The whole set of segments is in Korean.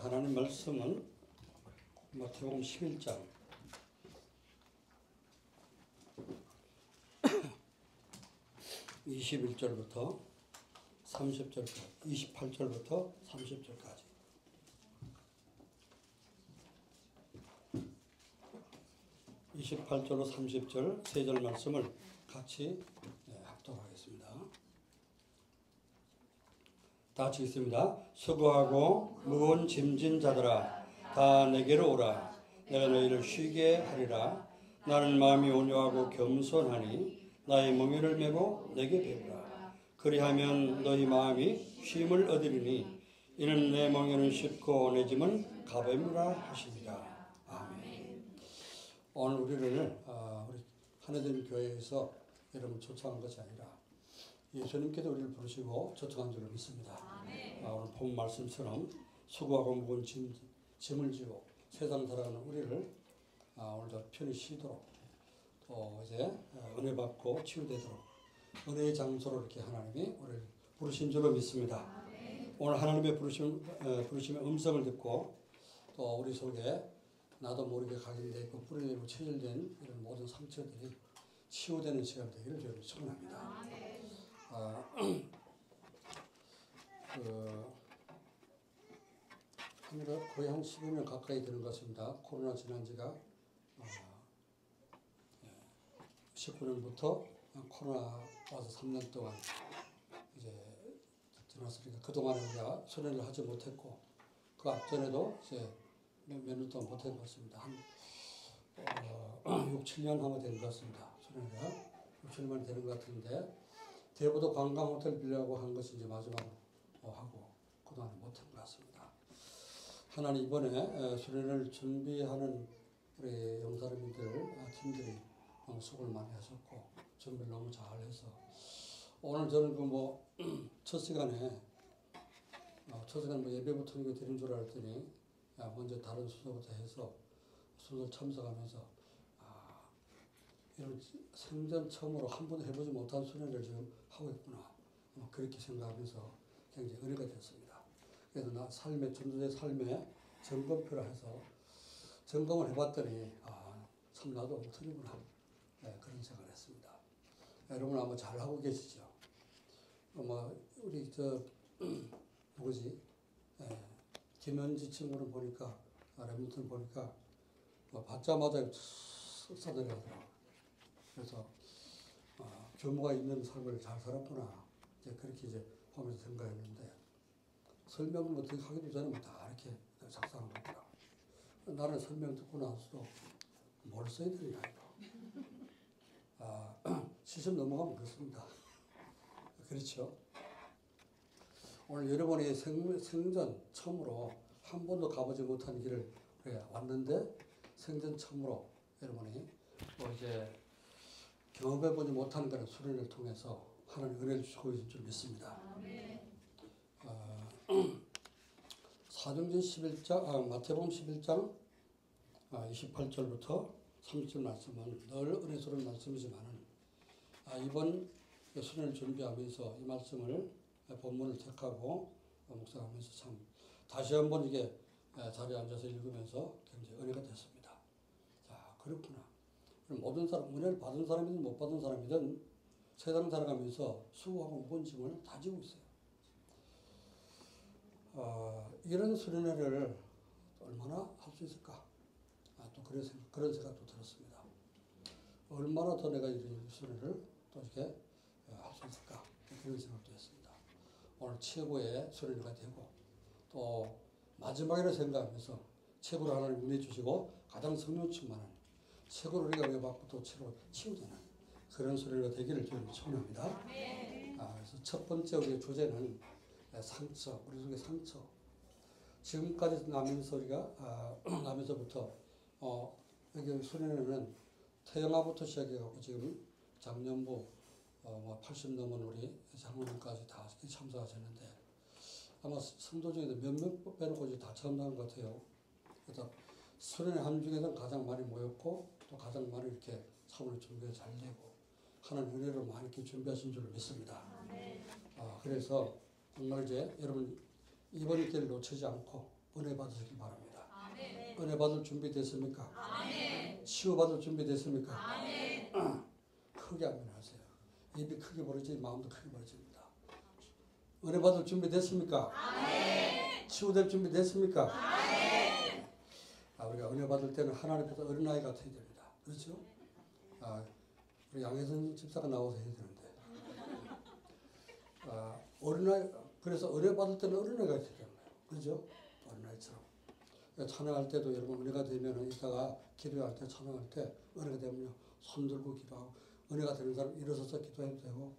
하나님 말씀은 마태복음 11장 21절부터 30절까지, 28절부터 30절까지. (28절로) 30절 세 절 말씀을 같이 합독하겠습니다. 다 같이 읽습니다. 수고하고 무거운 짐진 자들아 다 내게로 오라. 내가 너희를 쉬게 하리라. 나는 마음이 온유하고 겸손하니 나의 멍에를 메고 내게 배우라. 그리하면 너희 마음이 쉼을 얻으리니 이는 내 멍에는 쉽고 내 짐은 가벼우라 하십니다. 아멘. 오늘 우리를 우리 하나님 교회에서 여러분 초청한 것이 아니라 예수님께서 우리를 부르시고 초청한 줄로 믿습니다. 오늘 본 말씀처럼 수고하고 무거운 짐을 지고 세상 살아가는 우리를 오늘도 편히 쉬도록 또 이제 은혜 받고 치유되도록 은혜의 장소로 이렇게 하나님이 우리를 부르신 줄로 믿습니다. 오늘 하나님의 부르심의 음성을 듣고 또 우리 속에 나도 모르게 각인되어 있고 뿌리내리고 체질된 이런 모든 상처들이 치유되는 시간 되기를 저희를 축원합니다. 거의 한 12년 가까이 되는 것 같습니다. 코로나 지난 지가 19년부터 코로나 와서 3년 동안 이제 지났으니까 그동안 우리가 수련을 하지 못했고 그 앞전에도 이제 몇 년 동안 못한 것 같습니다. 한 6, 7년 하면 되는 것 같습니다. 수련을 6, 7년 되는 것 같은데 대부도 관광 호텔 빌려고 한 것이 이제 마지막으로 하고 그동안 못한 것 같습니다. 하나님 이번에 수련을 준비하는 우리 영사님들 팀들이 너무 수고를 많이 하셨고 준비를 너무 잘해서 오늘 저는 첫 시간에 예배부터 이거 드린 줄 알았더니 먼저 다른 순서부터 해서 순서 참석하면서 이런 생전 처음으로 한 번도 해보지 못한 수련을 지금 하고 있구나 그렇게 생각하면서 굉장히 은혜가 됐습니다. 그래서 나 전도자의 삶에 점검표를 해서 점검을 해봤더니 참 나도 틀리구나 그런 생각을 했습니다. 여러분 아마 잘 하고 계시죠? 우리 누구지? 김현지 친구를 보니까 레민턴 보니까 받자마자 쓱 내려가더라고요. 그래서 규모가 있는 삶을 잘 살았구나 이제 그렇게 이제 보면서 생각했는데 설명을 어떻게 하기도 전에 다 이렇게 작성한 거더라고요. 나는 설명 듣고 나서도 뭘 써야 되냐 이거. 시험 넘어가면 그렇습니다. 그렇죠? 오늘 여러분이 생전 처음으로 한 번도 가보지 못한 길을 왔는데 생전 처음으로 여러분이 이제 경험해보지 못한 그런 수련을 통해서 하나님 은혜를 주시고 있을 줄 믿습니다. 사도행전 11장, 마태복음 11장 28절부터 30절 말씀은 늘 은혜스러운 말씀이지만은 이번 수련을 준비하면서 이 말씀을 본문을 택하고 묵상하면서 참 다시 한번 이게 자리에 앉아서 읽으면서 굉장히 은혜가 됐습니다. 자, 그렇구나. 모든 사람, 은혜를 받은 사람이든 못 받은 사람이든 세상 살아가면서 수고하고 무거운 짐을 다 지고 있어요. 이런 수련회를 얼마나 할 수 있을까? 또 그런 생각도 들었습니다. 얼마나 더 내가 이런 수련회를 또 이렇게 할 수 있을까? 그런 생각도 했습니다. 오늘 최고의 수련회가 되고 또 마지막이라 생각하면서 최고로 하나님 은혜 주시고 가장 성령 충만한 최고로 우리가 외받고 또 최고로 치유되는 그런 수련회가 되기를 저는 축원합니다. 그래서 첫 번째 우리의 주제는 상처, 우리 속의 상처. 지금까지 나면서부터 여기 수련회는 태영아부터 시작해갖고 지금 작년부 80 넘은 우리 장로님까지 다 참석하셨는데 아마 성도 중에도 몇몇 빼놓고 다 참석한 것 같아요. 그래서 수련회 한 중에서는 가장 많이 모였고 또 가장 많이 이렇게 사원의 준비가 잘 되고 하나님 은혜로 많이 이렇게 준비하신 줄 믿습니다. 그래서 정말 이제 여러분 이번 기회를 놓치지 않고 은혜 받으시기 바랍니다. 은혜 받을 준비 됐습니까? 치유받을 준비 됐습니까? 크게 아멘하세요. 입이 크게 벌어지니 마음도 크게 벌어집니다. 은혜 받을 준비 됐습니까? 치유될 준비 됐습니까? 우리가 은혜 받을 때는 하나님께서 어린아이 같아야 됩니다. 그렇죠? 우리 양혜선 집사가 나와서 해야 되는데. 어린아이, 그래서 은혜 받을 때는 어린아이가 있어야 되는 거예요. 그렇죠? 어린아이처럼. 찬양할 때도 여러분 은혜가 되면 이따가 기도할 때 찬양할 때 은혜가 되면요. 손 들고 기도하고 은혜가 되는 사람 일어서서 기도해도 되고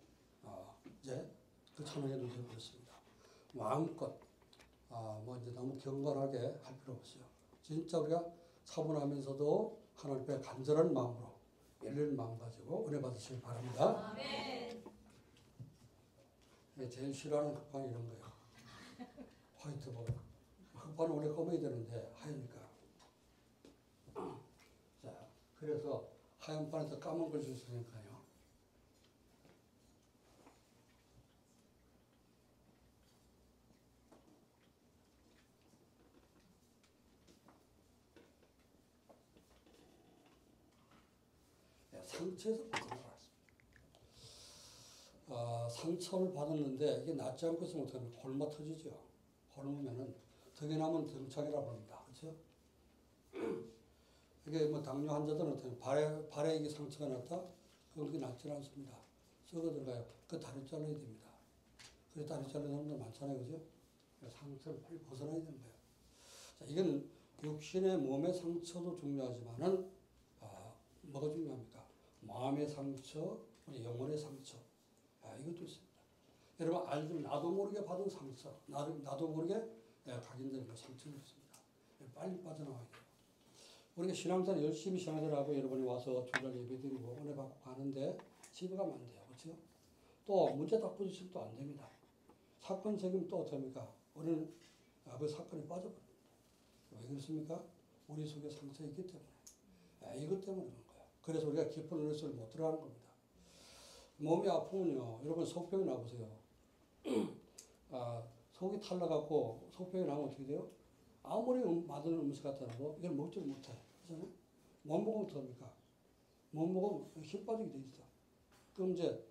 이제 그 찬양해도 되고 그렇습니다. 마음껏 뭐 이제 너무 경건하게 할 필요 없어요. 진짜 우리가 차분하면서도 하나님 앞에 간절한 마음으로 열린 마음 가지고 은혜 받으시길 바랍니다. 아멘. 제일 싫어하는 흑판이 이런 거예요. 화이트보드. 흑판은 원래 검어야 되는데 하얘니까. 자, 그래서 하얀 판에서 까만 걸 주시니까요. 상처에서 벗어나왔습니다. 상처를 받았는데 이게 낫지 않고 있으면 어떡하면 홀마 터지죠. 홀무면은 덕에 남은 등창이라고 합니다. 그렇죠? 이게 뭐 당뇨 환자들은 어떻게 발에 이게 상처가 났다? 그게 낫지 않습니다. 썩어 들어가요. 그 다리 잘라야 됩니다. 그래서 다리 자르는 사람들 많잖아요. 그죠? 상처를 빨리 벗어나야 되는 거예요. 자, 이건 육신의 몸의 상처도 중요하지만은 뭐가 중요합니까? 마음의 상처, 우리 영혼의 상처. 이것도 있습니다. 여러분 알지만 나도 모르게 받은 상처, 나도 모르게 각인되는 상처가 있습니다. 빨리 빠져나와야 돼요. 우리가 신앙생활 열심히 신앙생활하고 여러분이 와서 주일 예배드리고 은혜 받고 가는데 집에 가면 안 돼요. 그렇죠? 또 문제 딱 부딪히면 또 안 됩니다. 사건 생기면 또 어떡합니까? 우리는 그 사건에 빠져버립니다. 왜 그렇습니까? 우리 속에 상처가 있기 때문에. 이것 때문에 그런 거예요. 그래서 우리가 깊은 은혜를 못 들어가는 겁니다. 몸이 아프면요. 여러분 속병이 나보세요. 속이 탈나갖고 속병이 나면 어떻게 돼요? 아무리 맛있는 음식 갖다 놔도 이걸 먹지 못해. 그렇잖아요? 못 먹으면 어떡합니까? 못 먹으면 힘 빠지게 돼 있어. 그럼 이제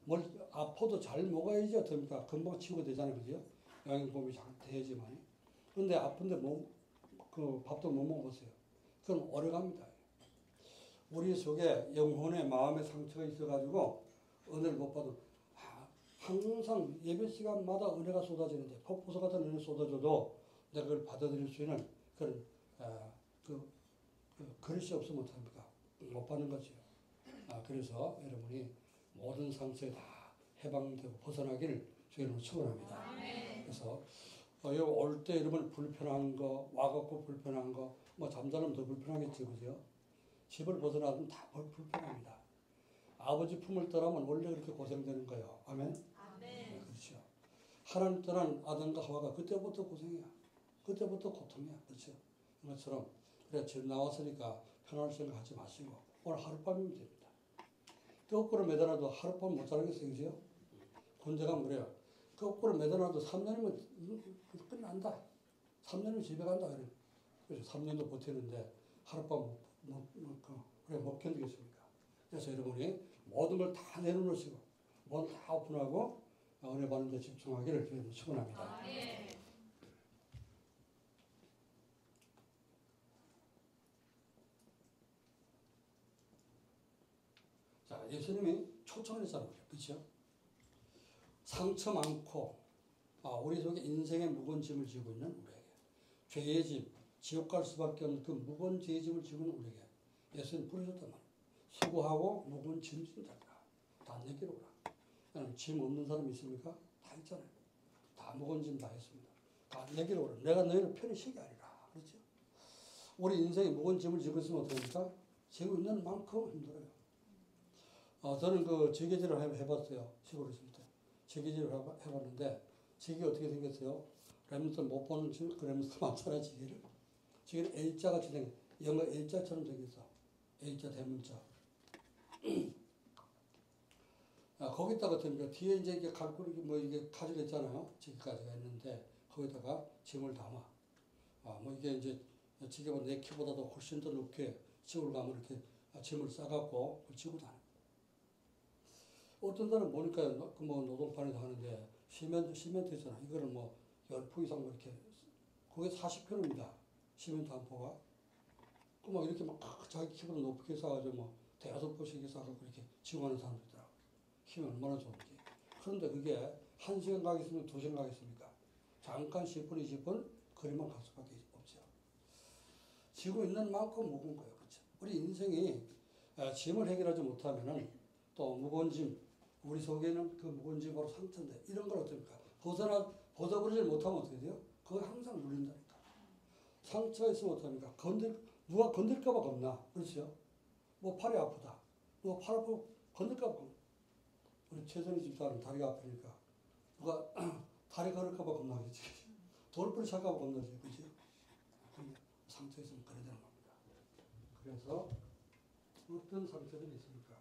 뭘 아파도 잘 먹어야지 어떡합니까? 금방 치유가 되잖아요. 그죠? 영양분이 잘 돼야지만. 근데 아픈데 그 밥도 못 먹어보세요. 그럼 오래 갑니다. 우리 속에 영혼의 마음의 상처가 있어가지고 은혜를 못 받은 항상 예배 시간마다 은혜가 쏟아지는데 폭포수 같은 은혜 쏟아져도 내가 그걸 받아들일 수 있는 그런 그릇이 없으면 어떡합니까? 못 받는 거죠. 그래서 여러분이 모든 상처에 다 해방되고 벗어나기를 주님으로 축원합니다. 그래서 여기 올 때 여러분 불편한 거, 와갖고 불편한 거, 뭐 잠자면 더 불편하겠죠, 그죠? 집을 벗어나면 다 불편합니다. 아버지 품을 떠나면 원래 그렇게 고생되는 거예요. 아멘? 네, 그렇죠. 하나님 떠난 아담과 하와가 그때부터 고생이야. 그때부터 고통이야. 그렇죠? 이것처럼 그래 집 나왔으니까 편할 생각하지 마시고 오늘 하룻밤이면 됩니다. 거꾸로 매달아도 하룻밤 못 자라겠어요. 그죠? 군대 가면 그래요. 거꾸로 매달아도 3년이면 끝난다. 3년이면 집에 간다. 그래. 그래서 3년도 버티는데 하룻밤 그래 못 견디겠습니까? 그래서 여러분이 모든 걸 다 내려놓으시고 모든 다 오픈하고 은혜 받는 데 집중하기를 주님 축원합니다. 자, 예수님이 초청을 했잖아요. 그렇죠? 상처 많고 우리 속에 인생의 무거운 짐을 지고 있는 우리에게 죄의 짐, 지옥 갈 수밖에 없는 그 무거운 죄의 짐을 지고 있는 우리에게 예수님 부르셨단 말이에요. 수고하고 무거운 짐진 자들아 다 내게로 오라. 짐 없는 사람 있습니까? 다 있잖아요. 다 무거운 짐 다 했습니다. 다 내게로 오라. 내가 너희를 편히 쉬게 하리라. 그렇죠? 우리 인생에 무거운 짐을 지고 있으면 어떡합니까? 지고 있는 만큼 힘들어요. 저는 그 지게질을 해봤어요. 시골에 있을 때. 지게질을 해봤는데 지게 어떻게 생겼어요? 랩런스 못 보는 그 랩런스 많잖아요. 지게를 A자 같이 생겼어. 영어 A자처럼 생겼어. A자 대문자. 거기다가 어떻게 뒤에 이제 이게 갈고리 이게 가지가 있잖아요. 지게까지가 있는데 거기다가 짐을 담아. 뭐 이게 이제 지게보다 내 키보다도 훨씬 더 높게 시골 가면 이렇게 짐을 싸갖고 그걸 지고 다녀. 어떤 데는 보니까 뭐 노동판에도 하는데 시멘트 있잖아. 이거는 뭐 10포 이상 뭐 이렇게 그게 40kg입니다. 시멘트 한 포가. 그 막 이렇게 막 자기 키보다 높게 싸가지고 뭐 대여섯 포씩 싸갖고 이렇게 지고 가는 사람도 있더라고. 힘이 얼마나 좋은지. 그런데 그게 1시간 가겠습니까? 2시간 가겠습니까? 잠깐 10분, 20분 거리만 갈 수밖에 없죠. 지고 있는 만큼 무거운 거예요. 그렇죠? 우리 인생이 짐을 해결하지 못하면은 또 무거운 짐, 우리 속에는 그 무거운 짐 바로 상처인데 이런 걸 어떻습니까? 벗어버리지 못하면 어떻게 돼요? 그거 항상 눌린다니까. 상처가 있으면 어떡합니까? 누가 건들까봐 겁나. 그렇죠? 뭐 팔이 아프다. 뭐 팔 아프고 건들까봐 겁나. 우리 최선희 집사는 다리가 아프니까 누가 다리 걸을까봐 겁나겠지. 돌부리 찰까봐 겁나지. 그렇죠? 상처 있으면 그래야 되는 겁니다. 그래서 어떤 상처들이 있습니까?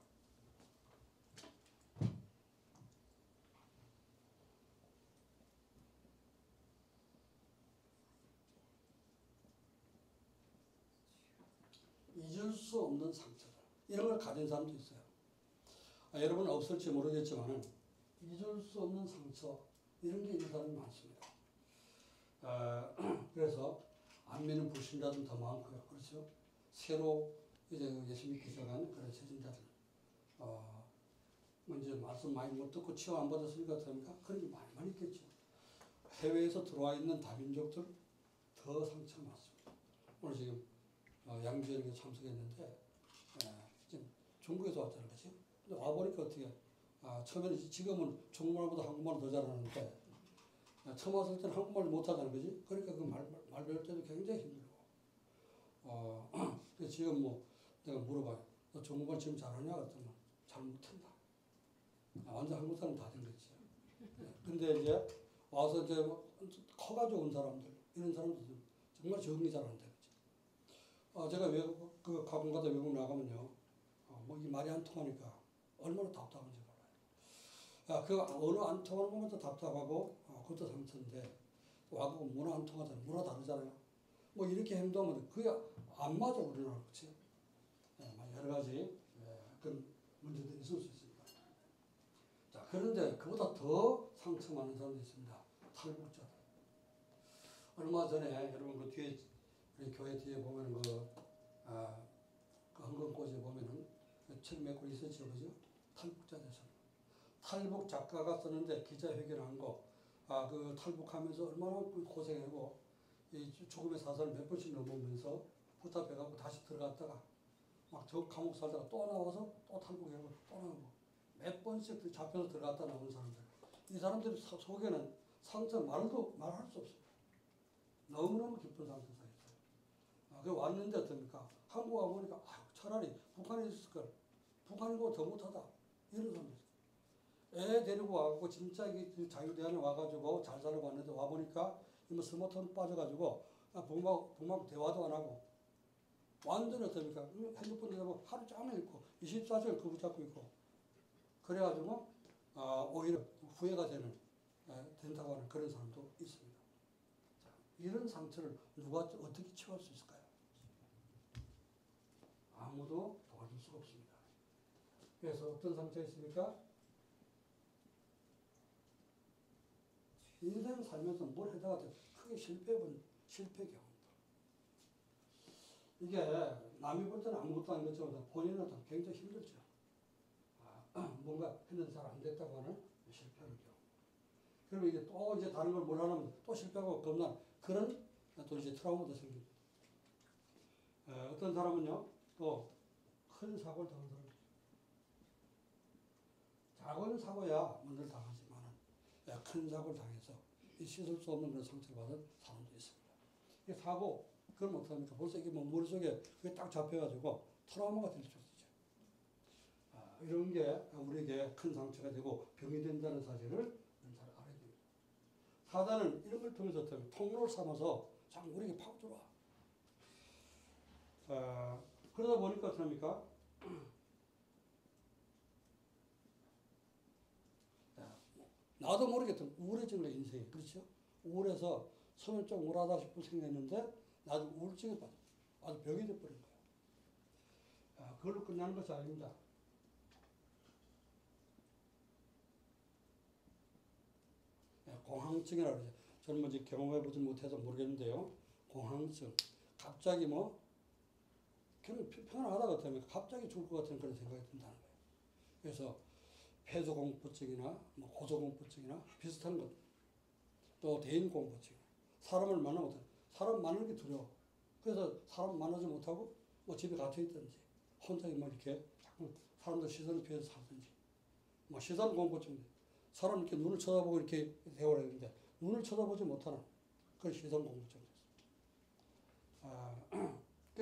잊을 수 없는 상처들. 이런 걸 가진 사람도 있어요. 여러분은 없을지 모르겠지만 잊을 수 없는 상처 이런 게 있는 사람이 많습니다. 그래서 안 믿는 불신자들은 더 많고요. 그렇죠? 새로 이제 예수 믿기 시작한 그런 세진자들. 이제 말씀 많이 못 듣고 치유 안 받았으니까 어떡합니까? 그런 게 많이 있겠죠. 해외에서 들어와 있는 다민족들 더 상처 많습니다. 오늘 지금 양주연에 참석했는데 지금 중국에서 왔잖아요. 그렇죠? 근데 와보니까 어떻게 처음에는 지금은 중국말보다 한국말을 더 잘하는데 처음 왔을 때는 한국말을 못하잖아요. 그지? 그러니까 그 말 배울 때도 굉장히 힘들고 지금 뭐 내가 물어봐요. 너 중국말 지금 잘하냐? 그랬더니 잘 못한다. 완전 한국 사람 다 된 거지. 근데 이제 와서 이제 커가지고 온 사람들 이런 사람들 정말 적응이 잘 안 되죠. 제가 외국 가끔 가다 외국 나가면요, 뭐 이 말이 안 통하니까 얼마나 답답한지 몰라요. 그 언어 안 통하는 것도 답답하고 그것도 상처인데 와보고 문화 안 통하잖아요. 문화 다르잖아요. 뭐 이렇게 행동하면 그게 안 맞아 우리나라 그렇지. 여러 가지 그런 문제들이 있을 수 있습니다. 자, 그런데 그보다 더 상처 많은 사람도 있습니다. 탈북자들. 얼마 전에 여러분 그 뒤에 우리 교회 뒤에 보면 그 흥건꽃에 보면은 책 몇 권 있었죠, 그죠? 탈북자 대선. 탈북 작가가 쓰는데 기자회견한 거, 그 탈북하면서 얼마나 고생하고 이 죽음의 사선을 몇 번씩 넘으면서 부탁해갖고 다시 들어갔다가 막 저 감옥 살다가 또 나와서 또 탈북하고 또 나오고 몇 번씩 잡혀서 들어갔다 나오는 사람들. 이 사람들 속에는 상처 말할 수 없습니다. 너무너무 깊은 상처가 있어요. 그 왔는데 어떻습니까? 한국 와보니까 차라리 북한에 있을걸. 북한이고 더 못하다. 이런 사람들 있어요. 애 데리고 와가지고 진짜 자유대안에 와가지고 잘 살고 왔는데 와보니까 뭐 스마트폰 빠져가지고 부모하고 대화도 안 하고 완전히 어떻습니까? 핸드폰 대고 하루 종일 있고 24시간 그거 잡고 있고 그래가지고 오히려 후회가 된다고 하는 그런 사람도 있습니다. 자, 이런 상처를 누가 어떻게 치유할 수 있을까요? 아무도 도와줄 수가 없습니다. 그래서 어떤 상처가 있습니까? 인생 살면서 뭘 하다가 크게 실패 경험들. 이게 남이 볼 때는 아무것도 아닌 것처럼 본인은 굉장히 힘들죠. 뭔가 했는데 잘 안 됐다고 하는 실패하는 경우. 그리고 이제 또 이제 다른 걸 뭘 하려면 또 실패하고 겁난 그런 또 이제 트라우마도 생깁니다. 어떤 사람은요, 또 큰 사고를 당한 사람이죠. 작은 사고야 먼저 당하지만은 큰 사고를 당해서 씻을 수 없는 그런 상처를 받은 사람도 있습니다. 이 사고, 그걸 어떡합니까? 벌써 이게 뭐 머릿속에 그게 딱 잡혀가지고 트라우마가 될 수 있죠. 이런 게 우리에게 큰 상처가 되고 병이 된다는 사실을 잘 알아야 됩니다. 사단은 이런 걸 통해서 어떻게 통로를 삼아서 자꾸 우리에게 파고들어와. 그러다 보니까 어떡합니까? 나도 모르게 좀 우울해진 거야, 인생이. 그렇죠? 우울해서 숨이 좀 우울하다 싶을 생각했는데 나도 우울증에 빠져. 아주 병이 돼버린 거예요. 그걸로 끝나는 것이 아닙니다. 공황증이라고 그러죠. 저는 뭐 이제 경험해보지 못해서 모르겠는데요. 공황증. 갑자기 뭐, 그냥 평안하다 같으면 갑자기 죽을 것 같은 그런 생각이 든다는 거예요. 그래서 폐소공포증이나 뭐 고소공포증이나 비슷한 것. 또 대인공포증. 사람을 만나면 사람 만나는 게 두려워. 그래서 사람 만나지 못하고 뭐 집에 갇혀 있든지 혼자 뭐 이렇게 자꾸 사람들 시선을 피해서 살든지 뭐 시선 공포증. 사람 이렇게 눈을 쳐다보고 이렇게 대화를 했는데 눈을 쳐다보지 못하는 그런 시선 공포증이 있습니다.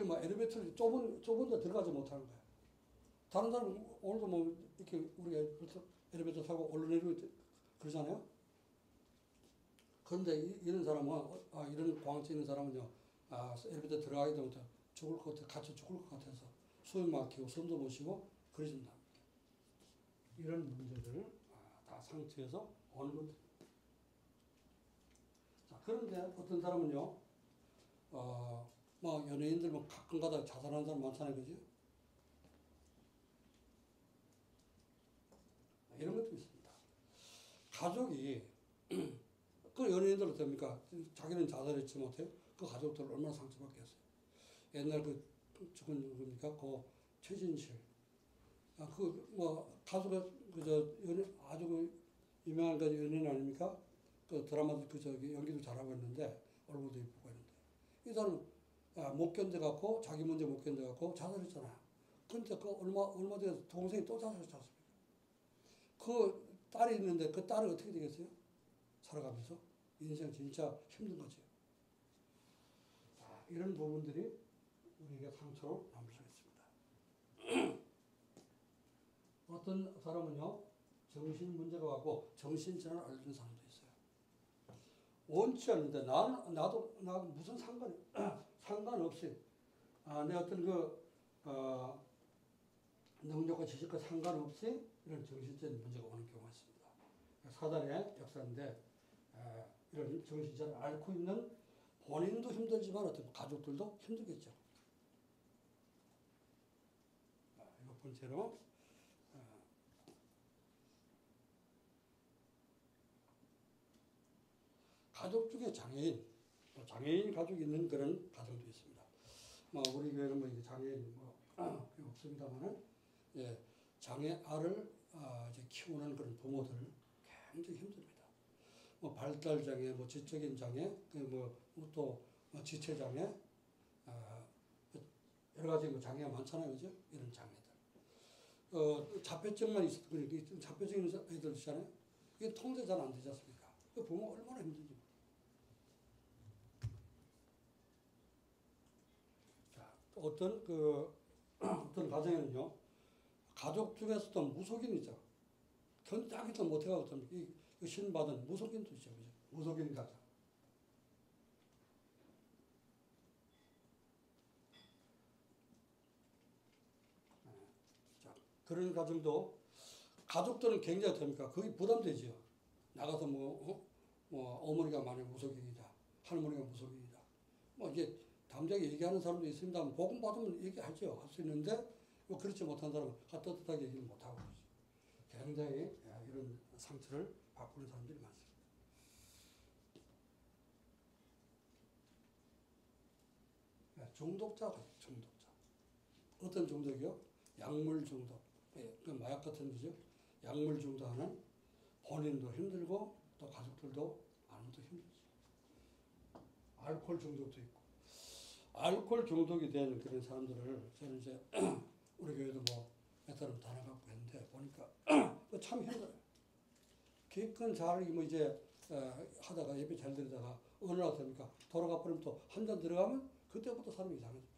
뭐 엘리베이터를 좁은 데 들어가지 못하는 거예요. 다른 사람 오늘도 뭐 이렇게 우리가 엘리베이터 타고 올라내리고 그러잖아요. 그런데 이런 사람은 이런 공황증 있는 사람은요, 엘리베이터 들어가게 되면 죽을 것 같아, 갇혀 죽을 것 같아서 숨이 막히고 숨도 못 쉬고 그러신다. 이런 문제들을 다 상처에서 오는 것들. 자, 그런데 어떤 사람은요, 뭐 연예인들 뭐 가끔가다 자살하는 사람 많잖아요, 그죠? 이런 것도 있습니다. 가족이 그 연예인들은 됩니까? 자기는 자살했지 못해요. 그 가족들 얼마나 상처받겠어요. 옛날 그 죽은 누굽니까? 그 최진실. 뭐 가수가 아주 그 유명한 그 연예인 아닙니까? 그 드라마도 연기도 잘하고 있는데 얼굴도 이쁘고 있는데 이 사람 못 견뎌갖고 자기 문제 못 견뎌갖고 자살했잖아요. 근데 그 얼마 뒤에 동생이 또 자살했지 않습니까? 그 딸이 있는데 그 딸이 어떻게 되겠어요? 살아가면서 인생 진짜 힘든 거죠. 이런 부분들이 우리에게 상처로 남을 수 있습니다. 어떤 사람은요, 정신 문제가 왔고 정신질환을 앓는 사람도 있어요. 원치 않는데 나도 무슨 상관없이 내 어떤 능력과 지식과 상관없이 이런 정신적인 문제가 오는 경우가 있습니다. 사단의 역사인데 이런 정신질환을 앓고 있는 본인도 힘들지만 어떤 가족들도 힘들겠죠. 첫 번째로 가족 중에 장애인 가족이 있는 그런 가정도 있습니다. 뭐 우리 교회는 뭐 장애인 없습니다만은 장애 아를 이제 키우는 그런 부모들 굉장히 힘듭니다. 뭐 발달 장애, 뭐 지적인 장애, 또 지체 장애, 여러 가지 뭐 장애가 많잖아요, 그죠? 이런 장애들. 자폐증만 있어도 그러니까 자폐증 있는 애들 있잖아요. 이게 통제 잘 안 되지 않습니까? 그 부모가 얼마나 힘든지. 자, 어떤 가정에는요, 가족 중에서도 무속인이죠. 견디하기도 못해가고 이 신받은 무속인도 있죠, 그죠? 무속인 가정. 자, 그런 가정도 가족들은 굉장히 됩니까? 그게 부담되죠. 나가서 어머니가 만약 무속인이다, 할머니가 무속인이다. 뭐 이게 담대하게 얘기하는 사람도 있습니다. 복음 받으면 얘기하죠. 할 수 있는데 뭐 그렇지 못한 사람은 떳떳하게 얘기를 못하고 그러죠. 굉장히 이런 상처를 받고 있는 사람들이 많습니다. 중독자. 어떤 중독이요? 약물 중독. 그 마약 같은 거죠. 약물 중독하는 본인도 힘들고 또 가족들도 아무도 힘들죠. 알코올 중독도 있고. 알코올 중독이 된 그런 사람들을 저는 이제 우리 교회도 몇 사람 다녀갖고 했는데 보니까 참 힘들어요. 기껏 잘 이제 하다가 예배 잘 드리다가 어느 날 됩니까? 돌아가 버리면 또 한 잔 들어가면 그때부터 사람이 이상해집니다.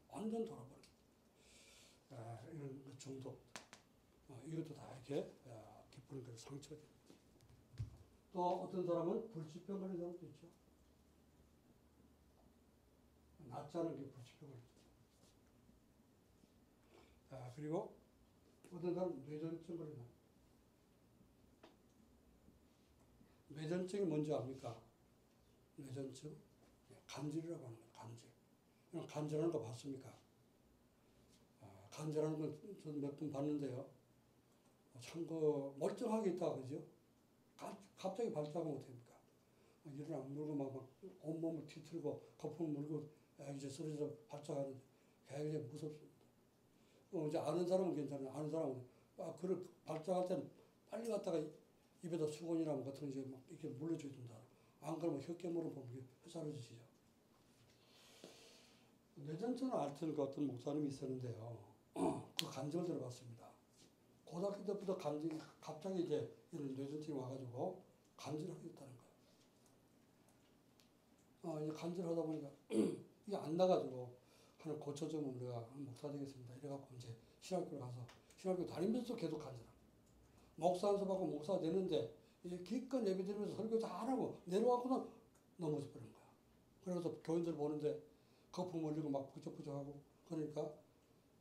완전 돌아버립니다. 이런 중독, 이것도 다 이렇게 깊은 그 상처가 됩니다. 또 어떤 사람은 불치병 걸린 사람도 있죠. 낫지 않은 게 불치병 걸린 사람. 그리고 어떤 사람은 뇌전증 걸린 사람. 뇌전증이 뭔지 압니까? 뇌전증, 간질이라고 하는 거예요. 간질. 간질하는 거 봤습니까? 간질하는 건 저도 몇 번 봤는데요. 참 멀쩡하게 있다가 그죠? 갑자기 발작하면 어떡합니까? 일어나 물고 막 온몸을 뒤틀고 거품을 물고 이제 쓰러져서 발작하는데 굉장히 무섭습니다. 이제 아는 사람은 괜찮아요. 아는 사람은 그걸 발작할 때는 빨리 갔다가 입에다 수건이나 뭐 같은 거 이제 막 이렇게 물려줘야 된다. 안 그러면 혀깨물을 보면 혀사라지시죠. 뇌전증을 앓던 그 어떤 목사님이 있었는데요. 그 간증을 들어봤습니다. 고등학교 때부터 갑자기 이제 이런 뇌전증이 와가지고 간질하게 됐다는 거예요. 이제 간질하다 보니까 이게 안 나가지고 하나 고쳐주면 내가 목사 되겠습니다. 이래갖고 이제 신학교를 가서 신학교 다니면서 계속 간질하고 목사 안수받고 목사가 되는데 이제 기껏 예배 드리면서 설교 잘하고 내려와서는 넘어져 버린 거야. 그래서 교인들 보는데 거품 올리고 막 부쩍부쩍하고 그러니까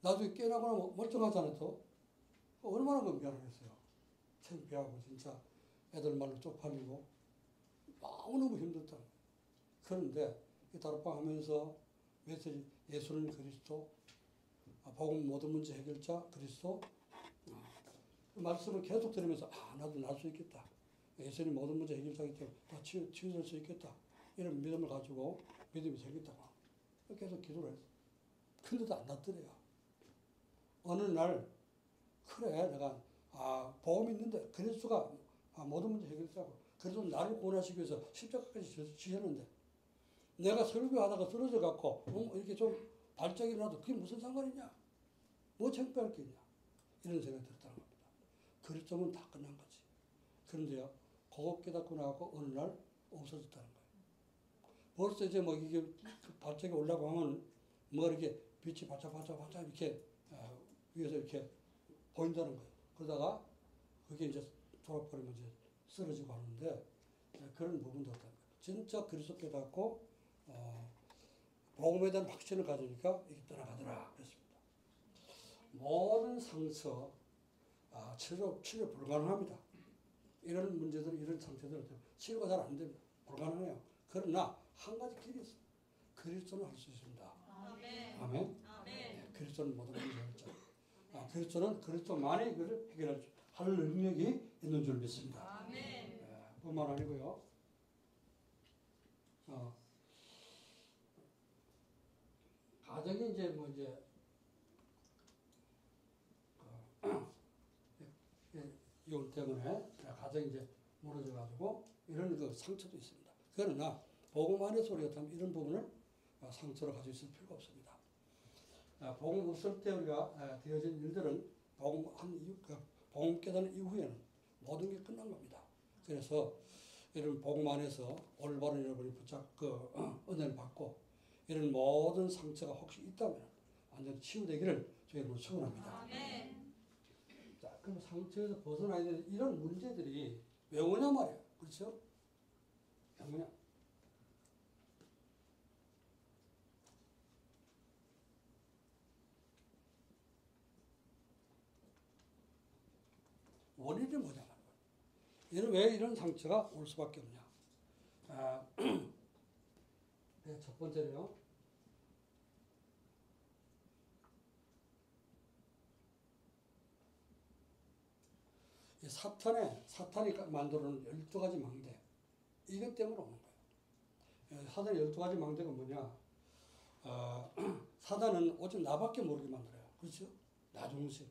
나중에 깨나거나 멀쩡하잖아요. 또 얼마나 미안하겠어요. 창피하고 진짜 애들 말로 쪽팔리고 너무너무 힘들다. 그런데 이 다락방 하면서 메시지 예수는 그리스도, 복음 모든 문제 해결자 그리스도 그 말씀을 계속 들으면서 나도 날 수 있겠다. 예수님 모든 문제 해결자이기 때문에 다 치유될 수 있겠다. 이런 믿음을 가지고 믿음이 생겼다고 계속 기도를 했어. 근데도 안 낫더래요. 어느 날 그래 내가 복음이 있는데 그리스도가 모든 문제 해결자고 그래서 나를 구원하시기 위해서 십자가까지 지셨는데 내가 설교하다가 쓰러져 갖고 이렇게 좀 발작이 나도 그게 무슨 상관이냐? 뭐 창피할 게 있냐? 이런 생각이 들었다는 겁니다. 그리스도면 다 끝난 거지. 그런데요, 그거 깨닫고 나고 어느 날 없어졌다는 거예요. 벌써 이제 뭐 이게 발작이 올라고 하면 뭐 이렇게 빛이 반짝반짝 이렇게 위에서 이렇게 보인다는 거예요. 그러다가 그게 이제 돌아버리면 이제 쓰러지고 하는데 그런 부분도 없다는 거예요. 진짜 그리스도 깨닫고 복음에 대한 확신을 가지니까 이게 떠나가더라 그랬습니다. 모든 상처 치료 불가능합니다. 이런 문제들, 이런 상처들은 치료가 잘 안 됩니다. 불가능해요. 그러나 한 가지 길이 있습니다. 그리스도는 할 수 있습니다. 아멘. 아멘. 네, 그리스도는 모든 것을 해결자. 그리스도는 그리스도만이 그를 해결할 능력이 있는 줄 믿습니다. 아멘. 뿐만 아니고요. 가정이 이제 뭐 이제 이혼 때문에 가정이 이제 무너져 가지고 이런 그 상처도 있습니다. 그러나 복음 안에서 우리가 이런 부분을 상처로 가지고 있을 필요가 없습니다. 복음 없을 때 우리가 되어진 일들은 복음 깨닫는 이후에는 모든 게 끝난 겁니다. 그래서 이런 복음 안에서 올바른 여러분이 은혜를 받고 이런 모든 상처가 혹시 있다면 완전히 치유되기를 저희는 축원합니다. 자, 그럼 상처에서 벗어나야 되는 이런 문제들이 왜 오냐 말이에요. 그렇죠? 왜 오냐? 원인이 뭐냐 말이에요. 왜 이런 상처가 올 수밖에 없냐? 네, 첫 번째로요. 사탄이 만들어놓은 12가지 망대. 이것 때문에 오는 거예요. 사탄의 12가지 망대가 뭐냐? 사탄은 오직 나밖에 모르게 만들어요. 그렇죠? 나 중심.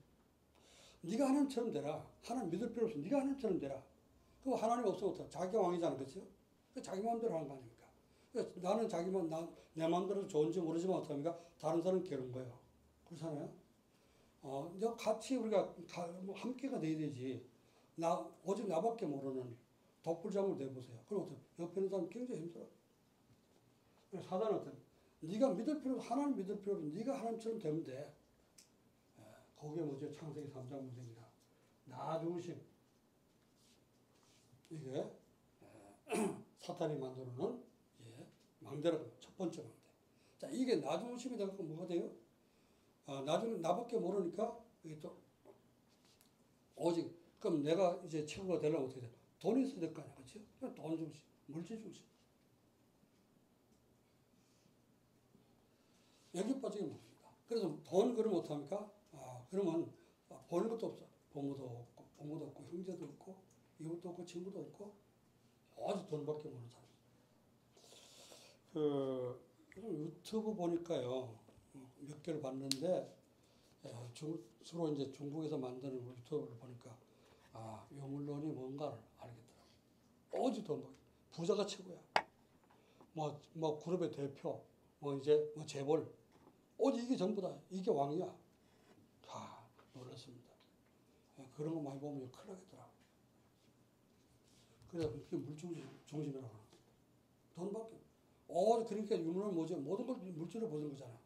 네가 하나님처럼 되라. 하나님 믿을 필요 없어. 네가 하나님처럼 되라. 그거 하나님 없으면 자기가 왕이잖아. 그렇죠? 자기 마음대로 하는 거 아닙니까? 나는 내 마음대로 좋은지 모르지만 어떡합니까? 다른 사람은 괴로운 거예요. 그렇잖아요? 같이 우리가 함께가 돼야 되지. 오직 나밖에 모르는 독불장을 내보세요. 그럼 옆에 있는 사람 굉장히 힘들어. 사단은 네가 믿을 필요 없어. 하나님 믿을 필요 없어. 네가 하나님처럼 되면 돼. 거기에 뭐죠? 창세기 3장 문제입니다. 나 중심. 이게 사탄이 만들어놓은 망대라고 첫 번째 망대. 자, 이게 나 중심이 되고 뭐가 돼요? 나중에 나밖에 모르니까 이게 또 오직 그럼 내가 이제 최고가 되려면 어떻게 돼? 돈이 있어야 될 거 아니야, 그렇죠? 돈 중심, 물질 중심. 여기 빠지게 맙니다. 그래서 돈 그러면 어떡합니까? 그러면 보는 것도 없어. 부모도 없고, 형제도 없고, 이웃도 없고, 친구도 없고, 아주 돈밖에 모르는 사람. 유튜브 보니까요, 몇 개를 봤는데, 주로 이제 중국에서 만드는 유튜브를 보니까, 유물론이 뭔가를 알겠더라고요. 오직 돈, 부자가 최고야. 뭐, 그룹의 대표, 재벌. 오직 이게 전부다. 이게 왕이야. 놀랐습니다. 그런 거 많이 보면 큰일 나겠더라고요. 그래서 그게 물중심이라고 하는 거예요. 돈밖에. 그러니까 유물은 뭐지? 모든 걸 물질로 보는 거잖아.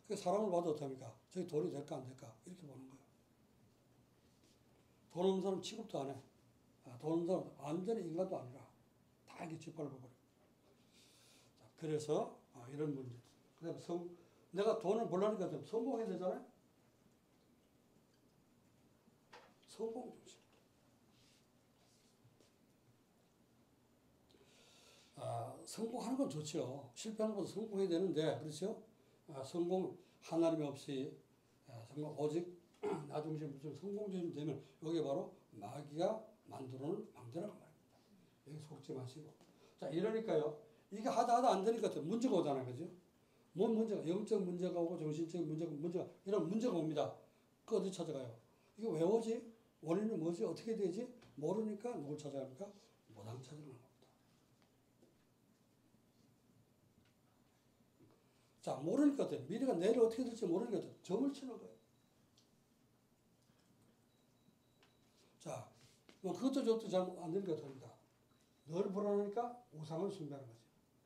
그 사람을 봐도 어떡합니까? 저기 돈이 될까 안 될까? 이렇게 보는 거예요. 돈 없는 사람 취급도 안 해. 돈 없는 사람 완전히 인간도 아니라 다 이렇게 짓밟아버려. 그래서 이런 문제. 그다음에 내가 돈을 벌려니까 성공해야 되잖아요. 성공 중심. 성공하는 건 좋죠. 실패하는 것도 성공해야 되는데, 그렇죠? 성공, 하나님 없이, 성공, 오직 나 중심, 무슨 성공 중심 되면, 여기 바로 마귀가 만들어놓은 망대라고 말입니다. 여기 속지 마시고. 자, 이러니까요. 이게 하다 안 되니까 문제가 오잖아요. 그죠? 뭔 문제가, 영적 문제가 오고, 정신적인 문제가, 이런 문제가 옵니다. 그 어디 찾아가요? 이거 왜 오지? 원인은 뭐지? 어떻게 되지? 모르니까 누굴 찾아갑니까? 무당 찾으러 갑니다. 자, 모르니까 어때? 미래가 내일 어떻게 될지 모르니까 어때? 점을 치는 거예요. 자, 그것도 저것도 잘 안 되는 것 같습니다. 늘 불안하니까 우상을 숭배하는 거지.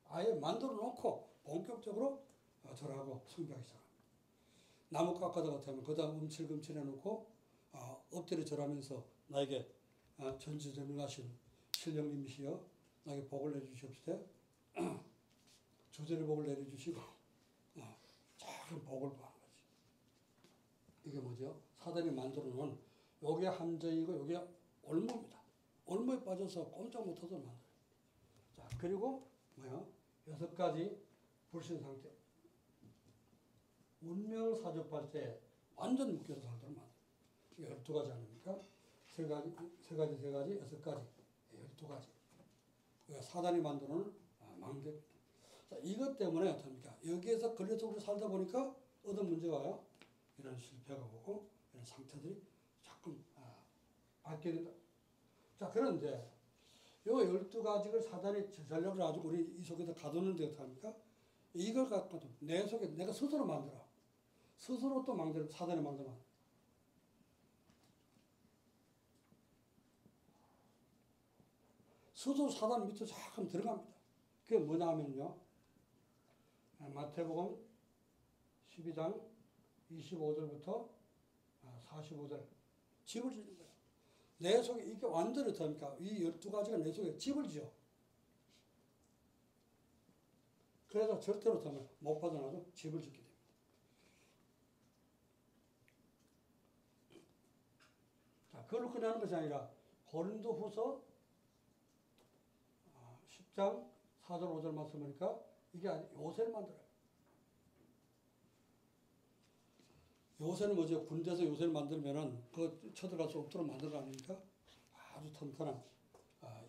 아예 만들어 놓고 본격적으로 절하고 숭배하기 시작합니다. 나무 깎아다 같으면 거기다 움찔금찔 해놓고 엎드려 절하면서 나에게 전지전능하신 신령님이시여 나에게 복을 내주시옵시되 주제를 복을 내려주시고 작은 복을 구하는 거지. 이게 뭐죠? 사단이 만들어 놓은 요게 함정이고 요게 올무입니다. 올무에 빠져서 꼼짝 못하도록 만들어요. 자, 그리고 6가지 불신 상태. 운명 사주팔 때 완전 묶여서 살도록 만들어요. 12가지 아닙니까? 3가지, 6가지, 12가지. 사단이 만드는 망대입니다. 자, 이것 때문에 어떻습니까? 여기에서 걸려서 우리 살다 보니까 어떤 문제가 와요? 이런 실패가 오고, 이런 상태들이 자꾸 받게 된다. 자, 그런데 요 12가지를 사단이 전략을 가지고 우리 이 속에서 가두는데 어떡합니까? 이걸 갖고도 내 속에 내가 스스로 만들어. 스스로 또 사단이 만들어. 스스로 사단 밑으로 잠깐 들어갑니다. 그게 뭐냐 하면요. 마태복음 12장 25절부터 45절. 집을 지는 거예요. 내 속에 이게 완전히 어떡합니까? 이 12가지가 내 속에 집을 지어. 그래서 절대로 못 빠져나가도 집을 짓게 됩니다. 자, 그걸로 끝나는 것이 아니라 고린도후서 10장 4절 5절 말씀하니까 이게 요새를 만들어요. 요새는 뭐죠? 군대에서 요새를 만들면은 그 쳐들어갈 수 없도록 만들어 놨으니까 아주 튼튼한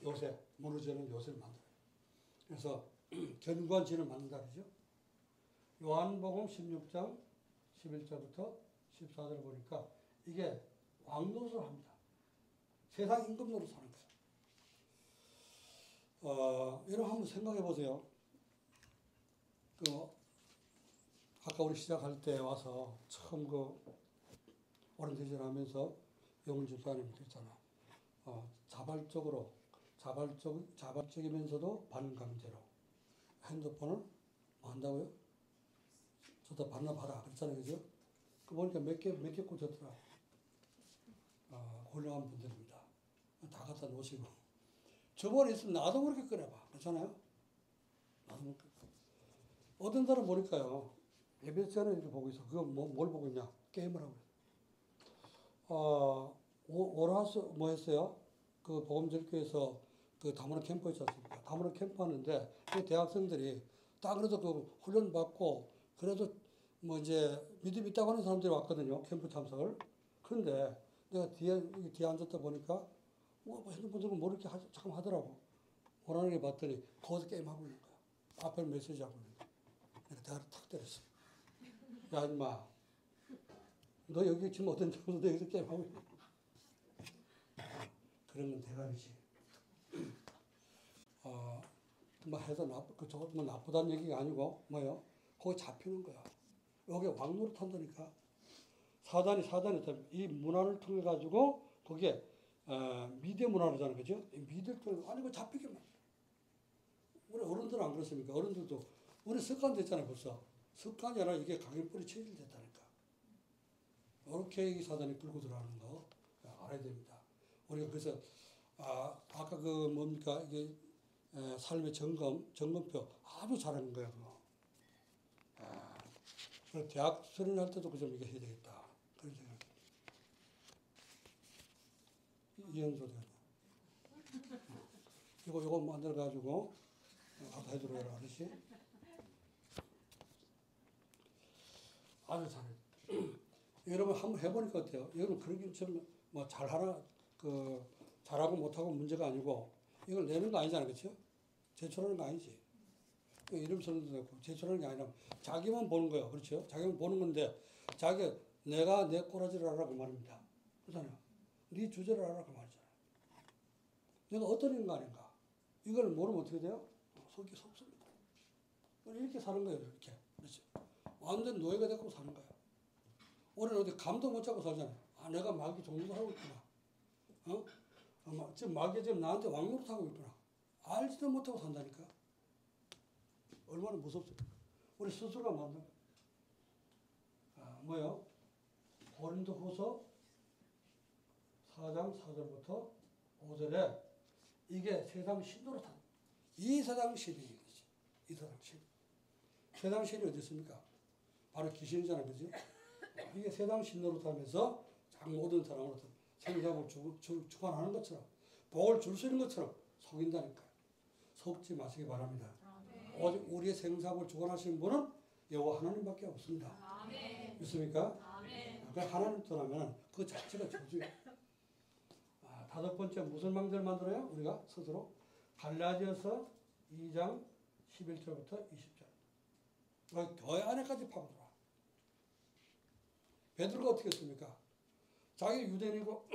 요새, 무너지는 요새를 만들어요. 그래서 견고한 진을 만든다 그러죠. 요한복음 16장 11절부터 14절 보니까 이게 왕노릇을 합니다. 세상 임금 노릇을 하는 거예요. 이런 한번 생각해 보세요. 아까 우리 시작할 때 와서 처음 오렌지질 하면서 영훈 집사님 그랬잖아. 자발적이면서도 반강제로 핸드폰을 뭐 한다고요? 저도 반납하라 그랬잖아요. 그죠? 그 보니까 몇 개 꽂혔더라. 훌륭한 분들입니다. 다 갖다 놓으시고. 저번에 있으면 나도 그렇게 꺼내봐. 그렇잖아요? 나도 그렇게. 어떤 사람 보니까요. 예배 시간에 이렇게 보고 있어. 그거 뭘 보고 있냐? 게임을 하고 있어. 오라스 뭐 했어요? 그 복음절교에서 그 다문화 캠프 있지 않습니까? 다문화 캠프 하는데 그 대학생들이 딱 그래도 그 훈련 받고 그래도 뭐 이제 믿음이 있다고 하는 사람들이 왔거든요. 캠프 참석을. 그런데 내가 뒤에 앉았다 보니까 뭐 핸드폰 들고 뭐 이렇게 잠깐 하더라고. 원하는 게 봤더니 거기서 게임하고 있는 거야. 앞에 메시지 하고 있는 거야. 내가 대화를 탁 때렸어. 야 인마, 너 여기 지금 어떤 장소에 너 여기서 게임하고 있냐. 그런 건 대가리지. 뭐 해서 뭐 나쁘다는 얘기가 아니고 뭐요? 거기 잡히는 거야. 여기 왕노릇 한다니까. 사단이 이 문화를 통해 가지고 거기에 미디어 문화라잖아요, 그죠? 이 미디어를 통해 아니 그 잡히게 만들어. 우리 어른들은 안 그렇습니까? 어른들도 우리 습관 됐잖아요, 벌써. 습관이 아니라 이게 강연불이 체질됐다니까. 이렇게 이 사단이 끌고 들어가는 거 알아야 됩니다. 우리가 그래서 아까 그 뭡니까 이게 삶의 점검표 아주 잘하는 거예요. 그래서 대학 수련할 때도 그 좀 이게 해야 되겠다. 그런 생각. 이현소도 이거 만들어 가지고 가서 해주라 아저씨. 아주 잘해. 여러분 한번 해보니까 어때요? 여러분 그러긴 좀뭐 잘하나 잘하고 못하고 문제가 아니고 이걸 내는 거 아니잖아요, 그렇죠? 제출하는 거 아니지. 이름 쓰는 데도 없고 제출하는 게 아니라 자기만 보는 거예요, 그렇죠? 자기만 보는 건데 내가 내 꼬라지를 알아라고 말입니다. 그렇잖아요. 네 주제를 알아라고 말이잖아요. 내가 어떤 인간인가? 이걸 모르면 어떻게 돼요? 속이 섭습니다. 이렇게 사는 거예요, 이렇게. 그렇죠? 완전 노예가 되고 사는 거예요. 우리는 어디 감도 못 잡고 살잖아요. 내가 마귀 종노릇 하고 있구나. 지금 마귀가 지금 나한테 왕노릇 하고 있구나. 알지도 못하고 산다니까. 얼마나 무섭습니까? 우리 스스로가 만든 거예요. 뭐요? 고린도후서 4장 4절부터 5절에 이게 세상 신노릇한 이 세상 신이 이거지. 이 세상 신. 세상 신이 어디 있습니까? 바로 귀신이잖아요, 그죠? 이게 세상 신노릇하면서 모든 사람으로부터 생사복을 주관하는 것처럼 복을 줄 수 있는 것처럼 속인다니까요. 속지 마시기 바랍니다. 오직 우리의 생사복을 주관하시는 분은 여호와 하나님밖에 없습니다. 아멘. 믿습니까? 아멘. 하나님 떠나면 그 자체가 저주예요. 다섯 번째 무슨 망대를 만들어요? 우리가 스스로 갈라디아서 2장 11절부터 20절. 교회 안에까지 파고들어. 베드로가 어떻게 했습니까? 자기 유대인이고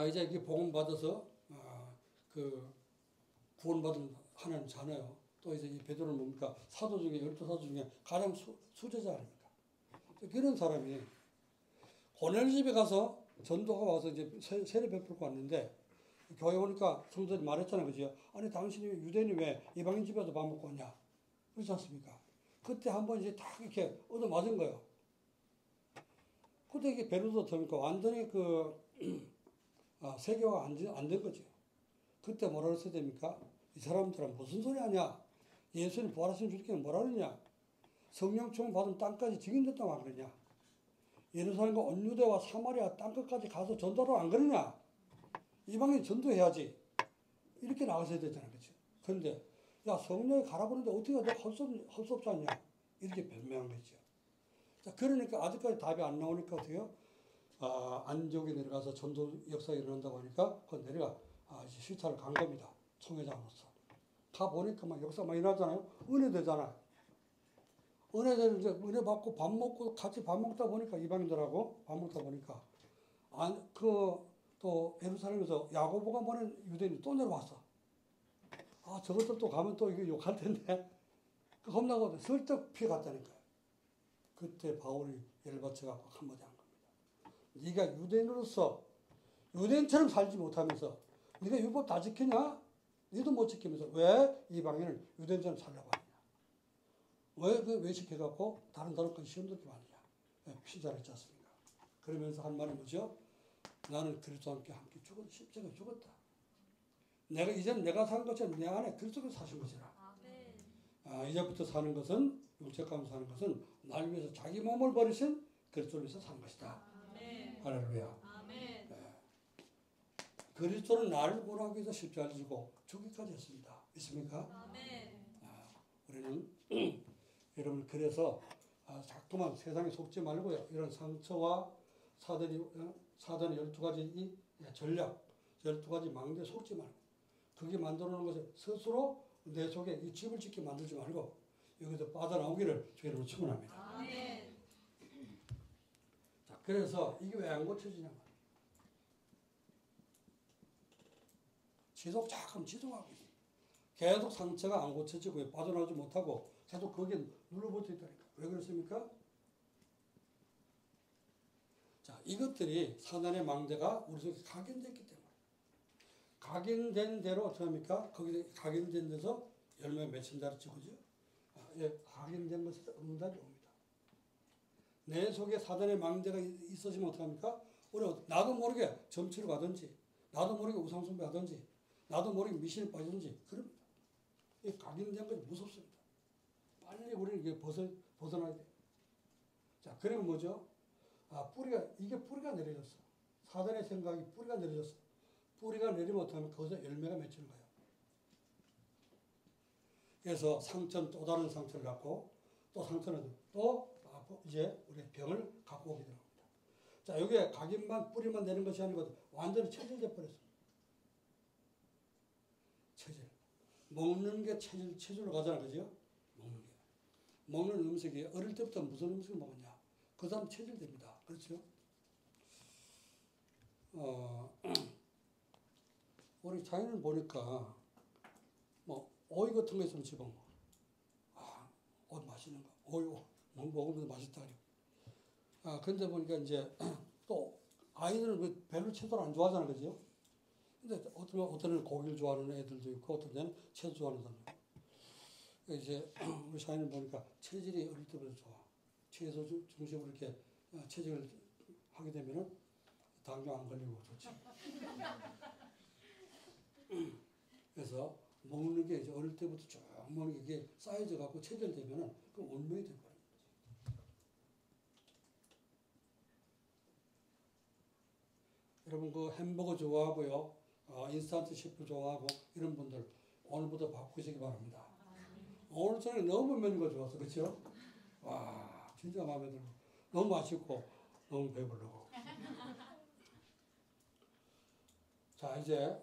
이제 이게 복음 받아서 그 구원받은 하나님 자녀요. 또 이제 이 베드로는 뭡니까? 사도 중에 12사도 중에 가장 수제자 아닙니까? 그런 사람이 고넬 집에 가서 전도가 와서 이제 세례 베풀고 왔는데 교회 오니까 성도들이 말했잖아요, 그죠? 아니 당신이 유대인이 왜 이방인 집에서 밥 먹고 왔냐? 그렇지 않습니까? 그때 한번 이제 딱 이렇게 얻어 맞은 거예요. 그때 이게 베드로도 더니까 완전히 세계화가 안 된 거죠. 그때 뭐라 그랬어야 됩니까? 이 사람들은 무슨 소리 하냐? 예수님 부활하신 주님께 뭐라 그러냐? 성령 충만 받은 땅까지 증인됐다고 안 그러냐? 예루살렘과 온유대와 사마리아 땅끝까지 가서 전도를 안 그러냐? 이방인 전도해야지. 이렇게 나가셔야 되잖아요, 그렇죠? 그런데 야 성령이 가라고 하는데 어떻게 너 할 수 없지 않냐? 이렇게 변명한 거죠. 자, 그러니까 아직까지 답이 안 나오니까 어떻게요? 안디옥에 내려가서 전도 역사가 일어난다고 하니까 그 내려가 시찰을 간 겁니다. 총회장으로서. 가 보니까 막 역사 막 일어나잖아요. 은혜 되잖아요. 은혜 되는 이제 은혜 받고 밥 먹고 같이 밥 먹다 보니까 이방인들하고 밥 먹다 보니까 또 예루살렘에서 야고보가 보낸 유대인이 또 내려왔어. 저것들 또 가면 또 이거 욕할 텐데. 겁나고 설득 피해갔다니까요. 그때 바울이 열받쳐갖고 한마디 한 겁니다. 네가 유대인으로서 유대인처럼 살지 못하면서 네가 율법 다 지키냐? 너도 못 지키면서 왜 이방인을 유대인처럼 살라고 하느냐? 왜 시켜갖고 다른 나라까지 시험 들게 하느냐? 피자를 했지 않습니까? 그러면서 한 말이 뭐죠? 나는 그리스도와 함께 죽었다. 십자가에 죽었다. 이제는 내가 산 것처럼 내 안에 그리스도께서 사신 것이라. 이제부터 사는 것은 육체 가운데 사는 것은 날 위해서 자기 몸을 버리신 그리스도를 위해서 사는 것이다. 할렐루야. 그리스도는 나를 구원하기 위해서 십자가를 지고 죽기까지 했습니다. 있습니까? 우리는 여러분 그래서 자꾸만 세상에 속지 말고요. 이런 상처와 사단의 12가지 이 전략, 12가지 망대에 속지 말고 그게 만들어 놓은 것을 스스로 내 속에 이 집을 짓게 만들지 말고 여기서 빠져나오기를 주님으로 축원합니다. 자, 그래서 이게 왜 안 고쳐지냐 말이에요. 지속하고 있어요. 계속 상처가 안 고쳐지고 빠져나오지 못하고 계속 거기에 눌러붙어 있다니까. 왜 그렇습니까? 자, 이것들이 사단의 망대가 우리 속에 각인됐기 때문에. 각인된 대로 어떻게 합니까? 거기에 각인된 데서 열매가 맺힌다 그랬죠. 그죠? 각인된 것에서 응답이 옵니다. 내 속에 사단의 망대가 있어지면 어떡합니까? 우리 나도 모르게 점치러 가든지, 나도 모르게 우상숭배 하든지, 나도 모르게 미신에 빠지든지, 그럽니다. 이 각인된 것이 무섭습니다. 빨리 우리는 이게 벗어나야 돼요. 자, 그러면 뭐죠? 이게 뿌리가 내려졌어. 사단의 생각이 뿌리가 내려졌어. 뿌리가 내리면 어떡하면 거기서 열매가 맺히는 거예요. 그래서 상처는 또 다른 상처를 갖고, 또 상처는 또 이제 우리 병을 갖고 오게 되는 겁니다. 자, 여기에 각인만 뿌리만 내는 것이 아니고 완전히 체질돼 버렸습니다. 체질. 먹는 게 체질로 가잖아, 그죠? 먹는 게. 먹는 음식이 어릴 때부터 무슨 음식을 먹었냐? 그 다음 체질됩니다. 그렇죠? 우리 자연을 보니까, 오이 같은 거 있으면 집어먹어. 오이 맛있는 거. 오이 먹으면 맛있다. 근데 보니까 이제 또 아이들은 별로 채소를 안 좋아하잖아, 그죠? 근데 어떤 애는 고기를 좋아하는 애들도 있고, 어떤 애는 채소 좋아하는 사람도 있고. 이제 우리 사연을 보니까 체질이 어릴 때부터 좋아. 채소 중심으로 이렇게 체질을 하게 되면은 당뇨 안 걸리고 좋지. 그래서 먹는 게 이제 어릴 때부터 쭉 먹는 게 이게 쌓여져 갖고 체질되면은 그 운명이 돼버려요. 여러분 그 햄버거 좋아하고요, 인스턴트 식품 좋아하고 이런 분들 오늘부터 바꾸시기 바랍니다. 오늘 저녁에 너무 먹는 거 좋아서 그렇죠? 와 진짜 마음에 들고 너무 맛있고 너무 배부르고. 자 이제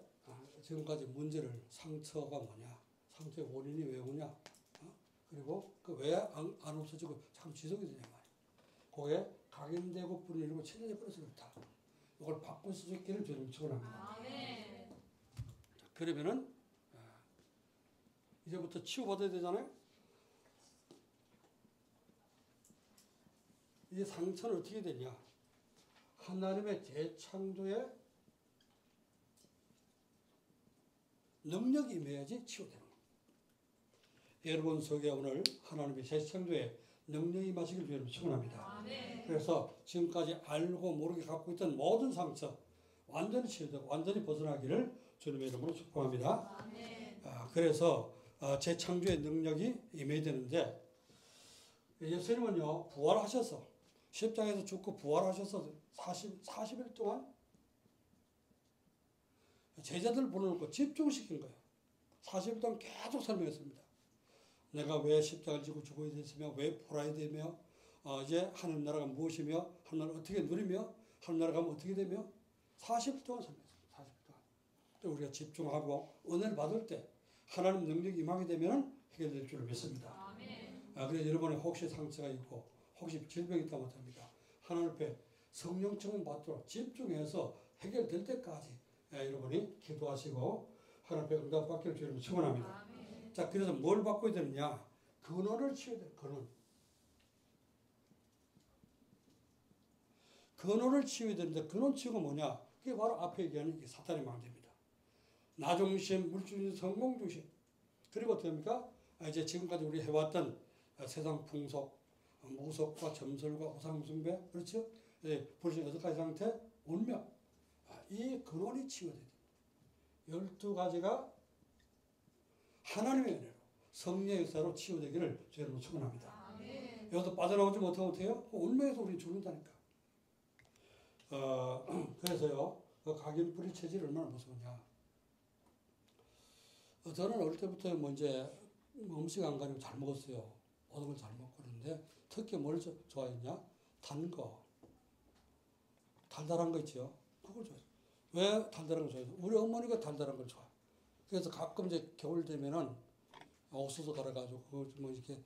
지금까지 문제를 상처가 뭐냐, 상처의 원인이 왜 오냐, 그리고 그 왜 안 없어지고 참 지속이 되냐 말이야. 그게 각인되고 뿌리내리고 체질에 뿌려서 그렇다. 이걸 바꿀 수 있기를 주님 축원합니다. 그러면은 이제부터 치유받아야 되잖아요. 이 상처는 어떻게 되냐? 하나님의 재창조의 능력이 임해야지 치유되는 겁니다. 여러분 속에 오늘 하나님의 재창조의 능력이 임하시길 주님 축원합니다. 그래서 지금까지 알고 모르게 갖고 있던 모든 상처 완전히 치유되고 완전히 벗어나기를 주님의 이름으로 축복합니다. 그래서 재창조의 능력이 임해야 되는데 예수님은요 부활하셔서 십자가에서 죽고 부활하셔서 40일 동안 제자들을 불러놓고 집중시킨 거예요. 40일 동안 계속 설명했습니다. 내가 왜 십자가를 지고 죽어야 됐으며 왜 부활해야 되며 이제 하늘 나라가 무엇이며 하늘 나라를 어떻게 누리며 하늘 나라 가면 어떻게 되며 40일 동안 설명했습니다. 40일 동안. 또 우리가 집중하고 은혜를 받을 때 하나님 능력이 임하게 되면 해결될 줄을 믿습니다. 그래서 여러분이 혹시 상처가 있고 혹시 질병이 있다면 어떡합니까? 하나님 앞에 성령 청음 받도록 집중해서 해결될 때까지 여러분이 기도하시고 하나님 앞에 응답 받기를 주님을 축원합니다. 자, 그래서 뭘 바꿔야 되느냐? 근원을 치워야 돼요. 근원을 치워야 되는데 근원 치유가 뭐냐? 그게 바로 앞에 얘기하는 게 사탄의 망대입니다. 나중심, 물질주의, 성공중심. 그리고 어떻게 합니까? 이제 지금까지 우리 해왔던 세상 풍속, 무속과 점설과 우상숭배, 그렇죠? 불신 6가지 상태, 운명. 이 근원이 치유돼야 됩니다. 12가지가 하나님의 은혜로 성령의 역사로 치유되기를 저희는 축원합니다. 여기서 빠져나오지 못하면 어떻게 해요? 운명에서 우리 죽는다니까. 그래서요, 그 각인 뿌리 체질이 얼마나 무서우냐. 저는 어릴 때부터 이제 음식 안 가리고 잘 먹었어요. 모든 걸 잘 먹고 그러는데 특히 뭘 좋아했냐? 단 거, 달달한 거 있죠. 그걸 좋아해요. 왜 달달한 걸 좋아해요? 우리 어머니가 달달한 걸 좋아해요. 그래서 가끔 이제 겨울 되면은 옥수수 갈아가지고 그걸 뭐 이렇게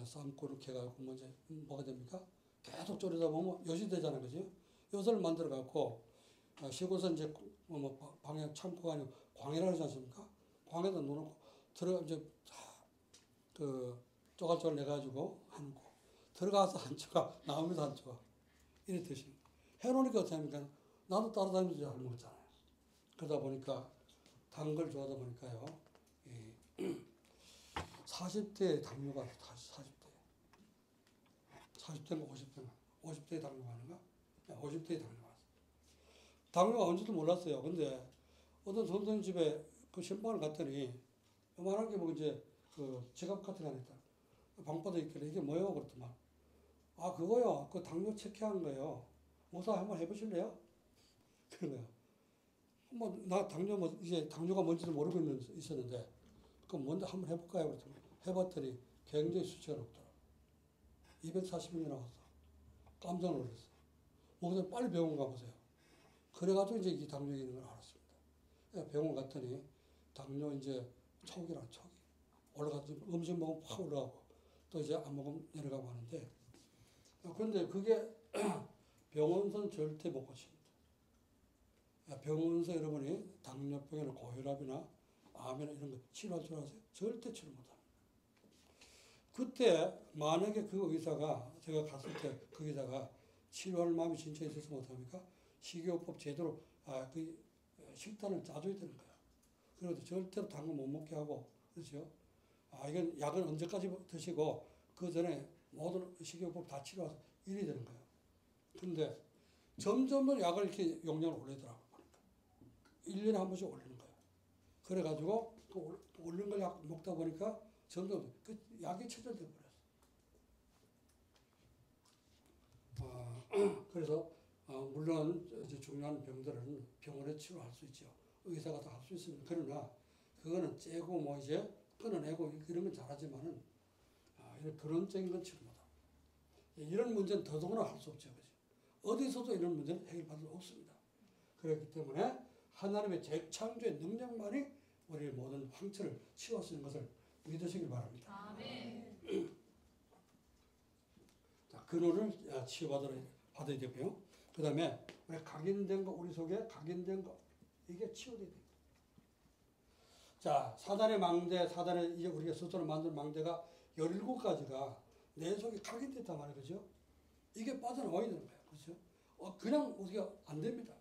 삶고 이렇게 해가지고 뭐 이제 뭐가 됩니까? 계속 졸이다 보면 엿이 되잖아요, 그죠? 엿을 만들어 갖고 시골에서 이제 뭐 방에 창고가 아니고 광이라 그러지 않습니까? 광에다 넣어놓고 들어 이제 그 쪼갈쪼갈 내가지고 하는 거 들어가서 한 조각 나오면서 한 조각 이래 드시는 거. 해놓으니까 어떻게 합니까? 나도 따라다니면서 잘 먹었잖아요. 그러다 보니까 단 걸 좋아하다 보니까요. 40대에 당뇨가 40대인가 50대인가 50대에 당뇨가 하는가? 50대에 당뇨가 왔어요. 당뇨가 언제도 몰랐어요. 근데 어떤 선생님 집에 그 신방을 갔더니 요만한 게 뭐 이제 그 지갑 같은 거 하나 있다. 방바닥에 있길래 이게 뭐예요? 그랬더만 아 그거요. 그 당뇨 체크한 거예요. 목사 한번 해보실래요? 그런 거예요. 뭐 나 당뇨 뭐 이제 당뇨가 뭔지도 모르고 있었는데 그럼 뭔데 한번 해볼까요? 그랬더니 해봤더니 굉장히 수치가 높더라. 240명이 나왔어. 깜짝 놀랐어. 목사님 빨리 병원 가보세요. 그래가지고 이제 이 당뇨가 있는 걸 알았습니다. 병원 갔더니 당뇨 이제 초기란 초기. 올라가서 음식 먹으면 확 올라가고 또 이제 안 먹으면 내려가고 하는데 그런데 그게 병원선 절대 못 고칩니다. 병원에서 여러분이 당뇨병이나 고혈압이나 암이나 이런 거 치료할 줄 아세요? 절대 치료 못합니다. 그때 만약에 그 의사가 제가 갔을 때 그 의사가 치료할 마음이 진짜 있어서 못합니까? 식이요법 제대로 그 식단을 짜줘야 되는 거야. 그래도 절대로 단 거 못 먹게 하고 그렇죠? 이건 약은 언제까지 드시고 그 전에 모든 식이요법 다 치료해서 이래 되는 거예요. 근데 점점 약을 이렇게 용량을 올리더라고요. 보니까 1년에 한 번씩 올리는 거예요. 그래가지고 또 올린 걸 약 먹다 보니까 점점 그 약이 체질돼 버렸어. 그래서 물론 이제 중요한 병들은 병원에 치료할 수 있죠. 의사가 다 할 수 있습니다. 그러나 그거는 째고 뭐 이제 끊어내고 이런 건 잘하지만은 이런 근원적인 건 치료 못합니다. 이런 문제는 더더구나 할 수 없죠. 그죠? 어디서도 이런 문제는 해결받을 수 없습니다. 그렇기 때문에 하나님의 재창조의 능력만이 우리의 모든 황체를 치유할 수 있는 것을 믿으시길 바랍니다. 아멘. 자, 근원을 치유받아야 되고요. 그 다음에 각인된 거, 우리 속에 각인된 거, 이게 치유돼야 됩니다. 자, 사단의 망대, 사단의 이제 우리가 스스로 만든 망대가 17가지가 내 속에 각인됐단 말이에요. 그죠? 이게 빠져나와야 되는 거예요. 그렇죠? 그냥 어떻게 안 됩니다.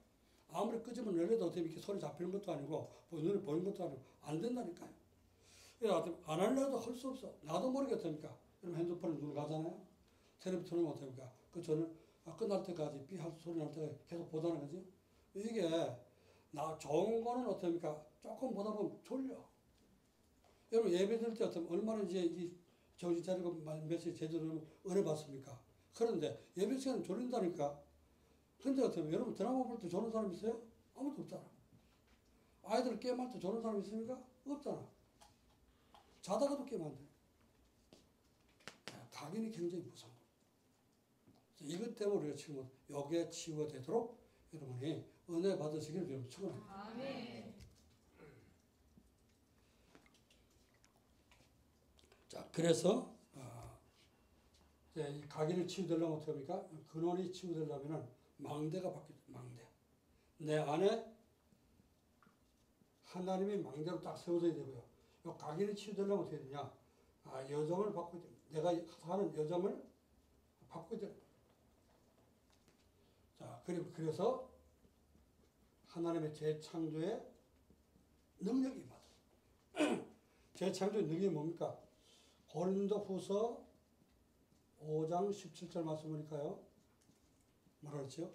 아무리 끄집어 내려도 어떻게 이렇게 손이 잡히는 것도 아니고, 눈에 보이는 것도 아니고, 안 된다니까요. 그래서 안 하려도 할 수 없어. 나도 모르게 어떡합니까? 여러분 핸드폰에 눈 가잖아요? 텔레비 틀면 어떡합니까? 그 저는 끝날 때까지 삐 소리 날 때까지 계속 보다는 거지. 이게, 좋은 거는 어떡합니까? 조금 보다 보면 졸려. 여러분 예배 드릴 때 어떻게 얼마나 이제 정신 차리고 메시지 제대로 은혜 받습니까? 그런데 예배 시간은 졸린다니까. 근데 어떻게 여러분 드라마 볼 때 졸은 사람 있어요? 아무도 없잖아. 아이들 게임할 때 졸은 사람 있습니까? 없잖아. 자다가도 게임 안 돼. 각인이 굉장히 무서운 거예요. 이것 때문에 우리가 지금 여기에 치유가 되도록 여러분이 은혜 받으시길 여러분 축원합니다. 아멘. 자, 그래서 이 각인을 치유되려면 어떻게 합니까? 근원이 치유되려면 망대가 바뀌어야 돼요. 망대. 내 안에 하나님의 망대로 딱 세워져야 되고요. 이 각인이 치유되려면 어떻게 되냐? 여정을 바꿔야 됩니다. 내가 사는 여정을 바꿔야 됩니다. 자, 그래서 하나님의 재창조의 능력이 임하다. 재창조의 능력이 뭡니까? 고린도후서 5장 17절 말씀 보니까요. 뭐라 그랬죠?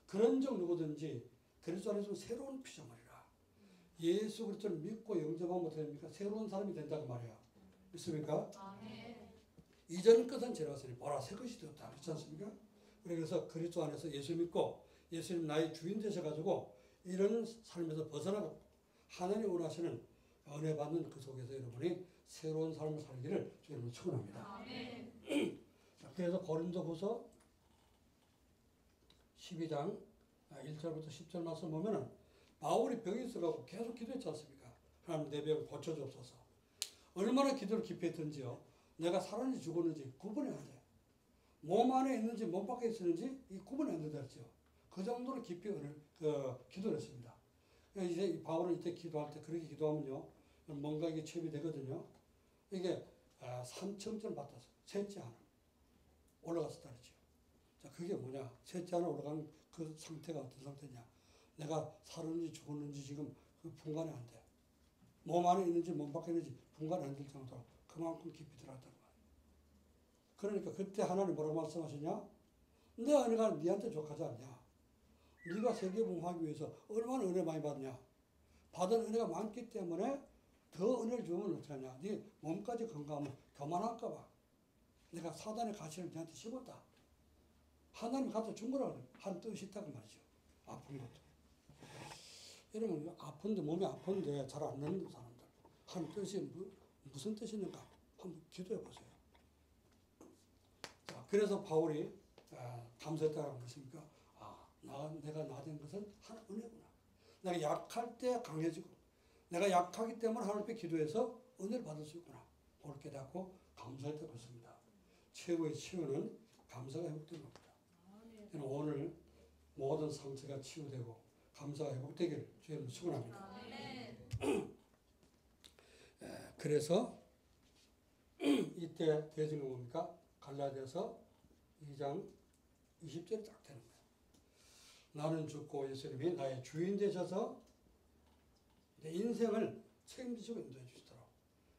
그런즉 누구든지 그리스도 안에서 새로운 피조물이라. 예수 그리스도를 믿고 영접하면 어떻게 됩니까? 새로운 사람이 된다고 말해요. 믿습니까? 아멘. 이전 것은 지나갔으니 보라 새 것이 되었다. 그렇지 않습니까? 그래서 그리스도 안에서 예수 믿고 예수님 나의 주인 되셔가지고 이런 삶에서 벗어나고 하나님 원하시는 은혜 받는 그 속에서 여러분이 새로운 삶을 살기를 주님을 축원합니다. 그래서 고린도후서 12장 1절부터 10절 말씀 보면은 바울이 병이 있어가지고 계속 기도했지 않습니까? 하나님 내 병을 고쳐주옵소서. 얼마나 기도를 깊이 했던지요. 내가 살았는지 죽었는지 구분이 안 돼. 몸 안에 있는지 몸 밖에 있었는지 이 구분이 안 되더랬죠. 그 정도로 깊이 기도를 했습니다. 이제 이 바울은 이때 기도할 때 그렇게 기도하면요. 뭔가 이게 체험이 되거든요. 이게 3청점 받았어. 셋째 하나 올라갔었다 그랬죠. 자, 그게 뭐냐? 셋째 하나 올라간 그 상태가 어떤 상태냐? 내가 살았는지 죽었는지 지금 그 분간이 안 돼. 몸 안에 있는지 몸 밖에 있는지 분간이 안 될 정도로 그만큼 깊이 들어갔다는 거예요. 그러니까 그때 하나님 뭐라고 말씀하시냐? 내 은혜가 니한테 족하지 않냐? 네가 세계복음하기 위해서 얼마나 은혜 많이 받냐? 받은 은혜가 많기 때문에 더 은혜를 주면 어떡하냐? 네 몸까지 건강하면 교만할까 봐. 내가 사단의 가시를 니한테 씹었다. 하나님 갖다 준 거라고 한 뜻이 있다고 말이죠. 아픈 것도. 여러분 아픈데 몸이 아픈데 잘 안 나는 사람들 한 뜻이 무슨 뜻이 있는가 한번 기도해 보세요. 자, 그래서 바울이 감사했다는 것입니까? 내가 나 된 것은 한 은혜구나. 내가 약할 때 강해지고 내가 약하기 때문에 하나님 앞에 기도해서 은혜를 받을 수 있구나. 그걸 깨닫고 감사했다고 했습니다. 최고의 치유는 감사가 회복된 겁니다. 오늘 모든 상처가 치유되고 감사가 회복되기를 주님을 축원합니다. 그래서 이때 되어진 거 뭡니까? 갈라디아서 2장 20절이 딱 되는 거예요. 나는 죽고 예수님이 나의 주인 되셔서 내 인생을 책임지시고 인도해 주시도록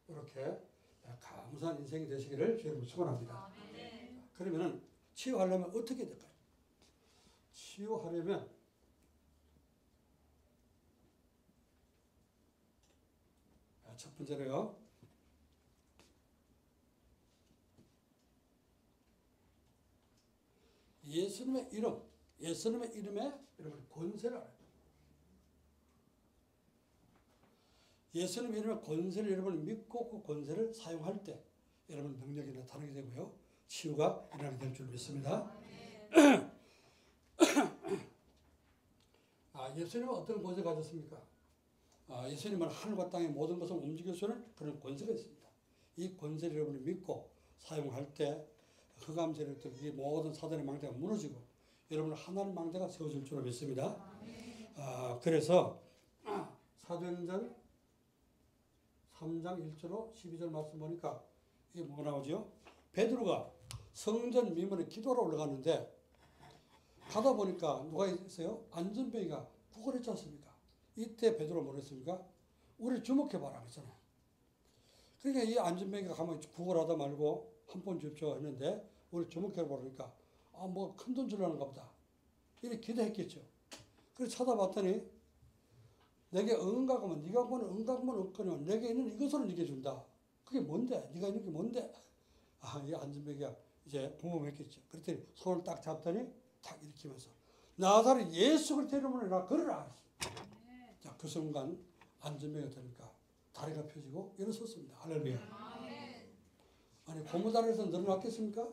이렇게 감사한 인생이 되시기를 주님을 축원합니다. 그러면은 치유하려면 어떻게 될까요? 치유하려면 첫 번째로요. 예수님의 이름에 여러분 권세를 알아요. 예수님의 이름의 권세를 여러분 믿고 그 권세를 사용할 때 여러분 능력이 나타나게 되고요. 치유가 일어나게 될 줄 믿습니다. 예수님은 어떤 권세가 가졌습니까? 예수님은 하늘과 땅의 모든 것을 움직여주는 그런 권세가 있습니다. 이 권세를 여러분이 믿고 사용할 때 흑암세력들, 이 모든 사단의 망대가 무너지고 여러분 하나님 망대가 세워질 줄 믿습니다. 그래서 사도행전 3장 1절로 12절 말씀 보니까 이게 뭐가 나오죠? 베드로가 성전 미문에 기도하러 올라갔는데 가다 보니까 누가 있어요? 안전뱅이가 구걸했지 않습니까? 이때 베드로가 뭐라 했습니까? 우리를 주목해봐라 그랬잖아요. 그러니까 이 안전뱅이가 가면 구걸하다 말고 한 번 줍죠 했는데 우리 주목해보니까 뭐 큰 돈 주려는가 보다. 이렇게 기도했겠죠. 그래서 찾아봤더니 내게 응가하면 네가 보는 응가하면 없거니와 내게 있는 이것으로 네게 준다. 그게 뭔데? 네가 있는 게 뭔데? 이 안전뱅이가 이제 궁금했겠죠. 그랬더니 손을 딱 잡더니 딱 일으키면서 나사렛 예수 그리스도의 이름으로 내가 걸으라. 자, 그 순간 안전뱅이가 되니까 다리가 펴지고 일어섰습니다. 할렐루야. 아니 고무다리에서 늘어났겠습니까?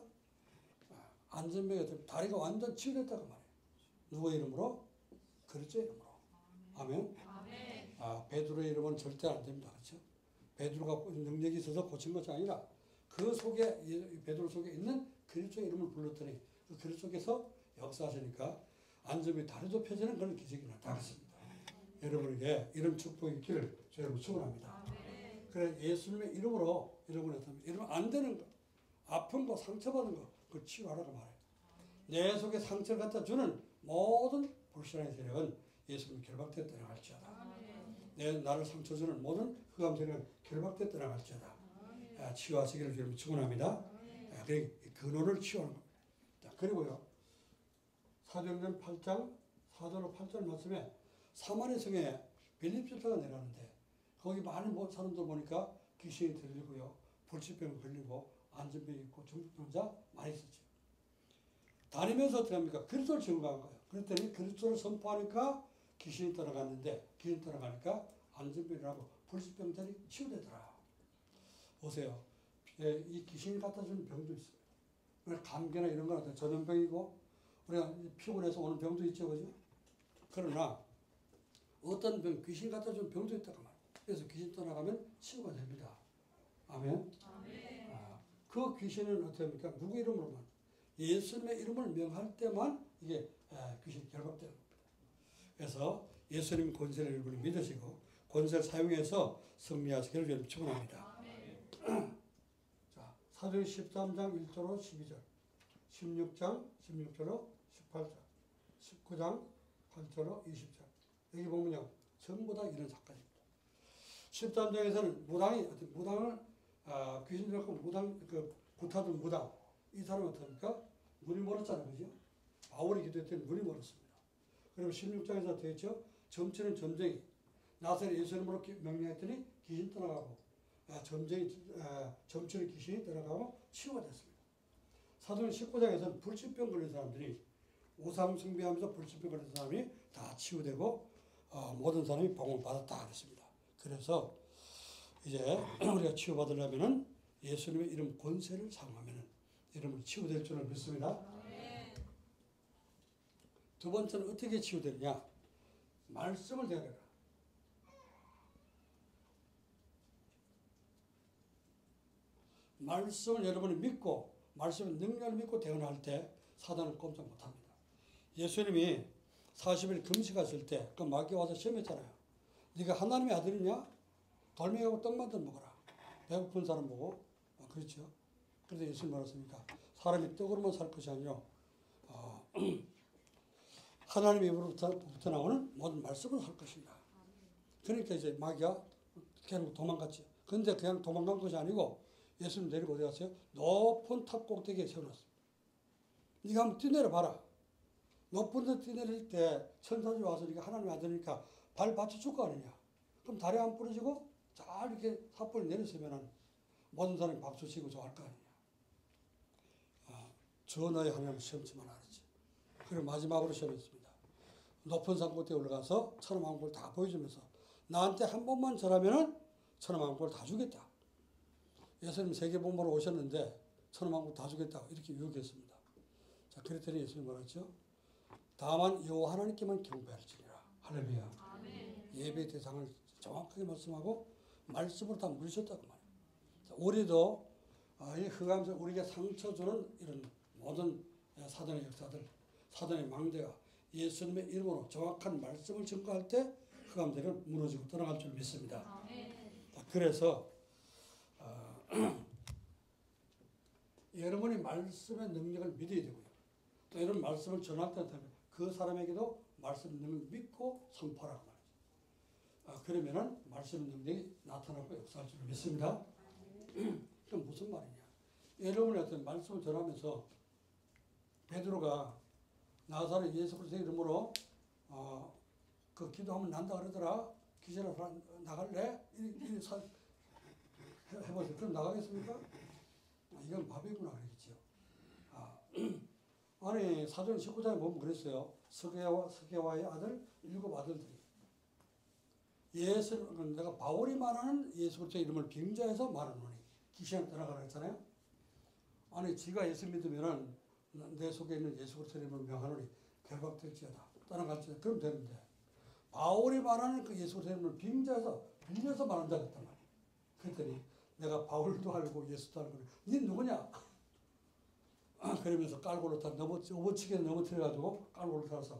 안전뱅이가 되면 다리가 완전 치유됐다고 말해요. 누구의 이름으로? 그리스도의 이름으로. 아멘. 베드로의 이름은 절대 안 됩니다. 그렇죠? 베드로가 능력이 있어서 고친 것이 아니라 그 속에 베드로 속에 있는 그리스도의 이름을 불렀더니 그 그리스도 속에서 역사하시니까 안전뱅이 다리도 펴지는 그런 기적이 나타났습니다. 여러분에게 이런 축복이 있기를 저희는 축원합니다. 그래 예수님의 이름으로 이러면 안 되는 거, 아픈 거, 상처받은 거, 그걸 치유하라고 말해요. 내 속에 상처를 갖다 주는 모든 불신앙의 세력은 예수님 결박되어 떠나갈지어다. 나를 상처 주는 모든 흑암 세력은 결박되어 떠나갈지어다. 치유하시기를 주님 축원합니다. 그 근원을 치유하는 겁니다. 자, 그리고요 사도행전 8장 4절로 8절 말씀에 사마리아 성에 빌립 집사가 내려가는데 거기 많은 사람들 보니까 귀신이 들리고요. 불치병 걸리고 안전병 있고 중풍자 많이 있었죠. 다니면서 어떻게 합니까? 그리스도를 증거한 거예요. 그랬더니 그리스도를 선포하니까 귀신이 떠나갔는데 귀신이 떠나가니까 안전병이라고 불치병들이 치유되더라. 보세요. 예, 이 귀신 갖다 주는 병도 있어요. 감기나 이런 거는 전염병이고 우리가 피곤해서 오는 병도 있죠, 그죠? 그러나 어떤 병, 귀신 갖다 주는 병도 있다고 말이에요. 그래서 귀신 떠나가면 치유가 됩니다. 아멘. 그 귀신은 어떻게 합니까? 누구 이름으로만 예수님의 이름을 명할 때만 이게 귀신이 결박되는 겁니다. 그래서 예수님 권세를 여러분이 믿으시고 권세를 사용해서 승리하시기를 여러분 축원합니다. 자, 사도행 13장 1절로 12절, 16장 16절로 18절, 19장 8절로 20절. 여기 보면요, 전부 다 이런 사건입니다. 13장에서는 무당을 귀신 들었고 무당 구타든 무당 이 사람은 어떻습니까? 눈이 멀었잖아요, 그죠? 바울이 기도했더니 눈이 멀었습니다. 그리고 16장에서 되었죠. 점치는 점쟁이 나사렛 예수님으로 명령했더니 귀신 떠나가고 점치는 귀신이 떠나가고 치유가 됐습니다. 사도행 19장에서는 불치병 걸린 사람들이 우상 숭배하면서 불치병 걸린 사람이 다 치유되고 모든 사람이 복음을 받았다 그랬습니다. 그래서 이제 우리가 치유받으려면은 예수님의 이름 권세를 사용하면은 이름을 치유될 줄을 믿습니다. 두 번째는 어떻게 치유되느냐? 말씀을 대하라. 말씀을 여러분이 믿고 말씀의 능력을 믿고 대응할 때 사단은 꼼짝 못합니다. 예수님이 40일 금식하실 때 그 마귀가 와서 시험했잖아요. 네가 하나님의 아들이냐? 돌멩이하고 떡 만들어 먹어라. 배고픈 사람 보고 그렇죠. 그래서 예수님 말했습니까? 사람이 떡으로만 살 것이 아니라 하나님의 입으로부터 나오는 모든 말씀을 할 것이다. 그러니까 이제 마귀가 결국 도망갔죠. 그런데 그냥 도망간 것이 아니고 예수님 데리고 어디 갔어요? 높은 탑 꼭대기에 세워놨습니다. 네가 한번 뛰내려 봐라. 높은 데 뛰내릴 때 천사들이 와서 네가 하나님의 아들이니까 발 받쳐줄 거 아니냐. 그럼 다리 안 부러지고 잘 이렇게 삿발을 내렸으면 모든 사람이 박수 치고 좋아할 거 아니냐. 저 너희 하나님을 시험치만 알았지. 그리고 마지막으로 시험했습니다. 높은 산 꼭대기에 올라가서 천하만국을 다 보여주면서 나한테 한 번만 절하면은 천하만국을 다 주겠다. 예수님 세계본부로 오셨는데 천하만국 다 주겠다 이렇게 유혹했습니다. 자, 그랬더니 예수님 뭐랬죠? 다만 여호와 하나님께만 경배할지니라. 할렐루야. 예배 대상을 정확하게 말씀하고 말씀으로 다 물으셨다고 말이에요. 자, 우리도 이 흑암에서 우리에게 상처 주는 이런 모든 사단의 역사들, 사단의 망대가 예수님의 이름으로 정확한 말씀을 증거할 때 흑암들은 무너지고 떠나갈 줄 믿습니다. 자, 그래서 여러분이 말씀의 능력을 믿어야 되고요. 또 이런 말씀을 전할 때 그 사람에게도 말씀 능력을 믿고 선포하라고 말이죠. 그러면은 말씀 능력이 나타나고 역사할 줄 믿습니다. 그럼 무슨 말이냐? 여러분이 어떤 말씀을 전하면서 베드로가 나사렛 예수 그리스도 이름으로 그 기도하면 난다 그러더라. 기절을 나갈래? 해보세요. 그럼 나가겠습니까? 이건 밥이구나 그러겠죠. 아니 사도행 19장에 보면 그랬어요. 스게와의 아들 7 아들들이 내가 바울이 말하는 예수 그리스도의 이름을 빙자해서 말하노니 귀신을 떠나가라 했잖아요. 아니 지가 예수 믿으면은 내 속에 있는 예수 그리스도의 이름을 명하노니 결박될지어다 떠나갈지어다 그럼 되는데 바울이 말하는 그 예수 그리스도의 이름을 빙자해서 빌려서 말한다 그랬단 말이에요. 그랬더니 내가 바울도 알고 예수도 알고 니 누구냐? 그러면서 깔고로 타 오버치게 넘어뜨려가지고 깔고로 타서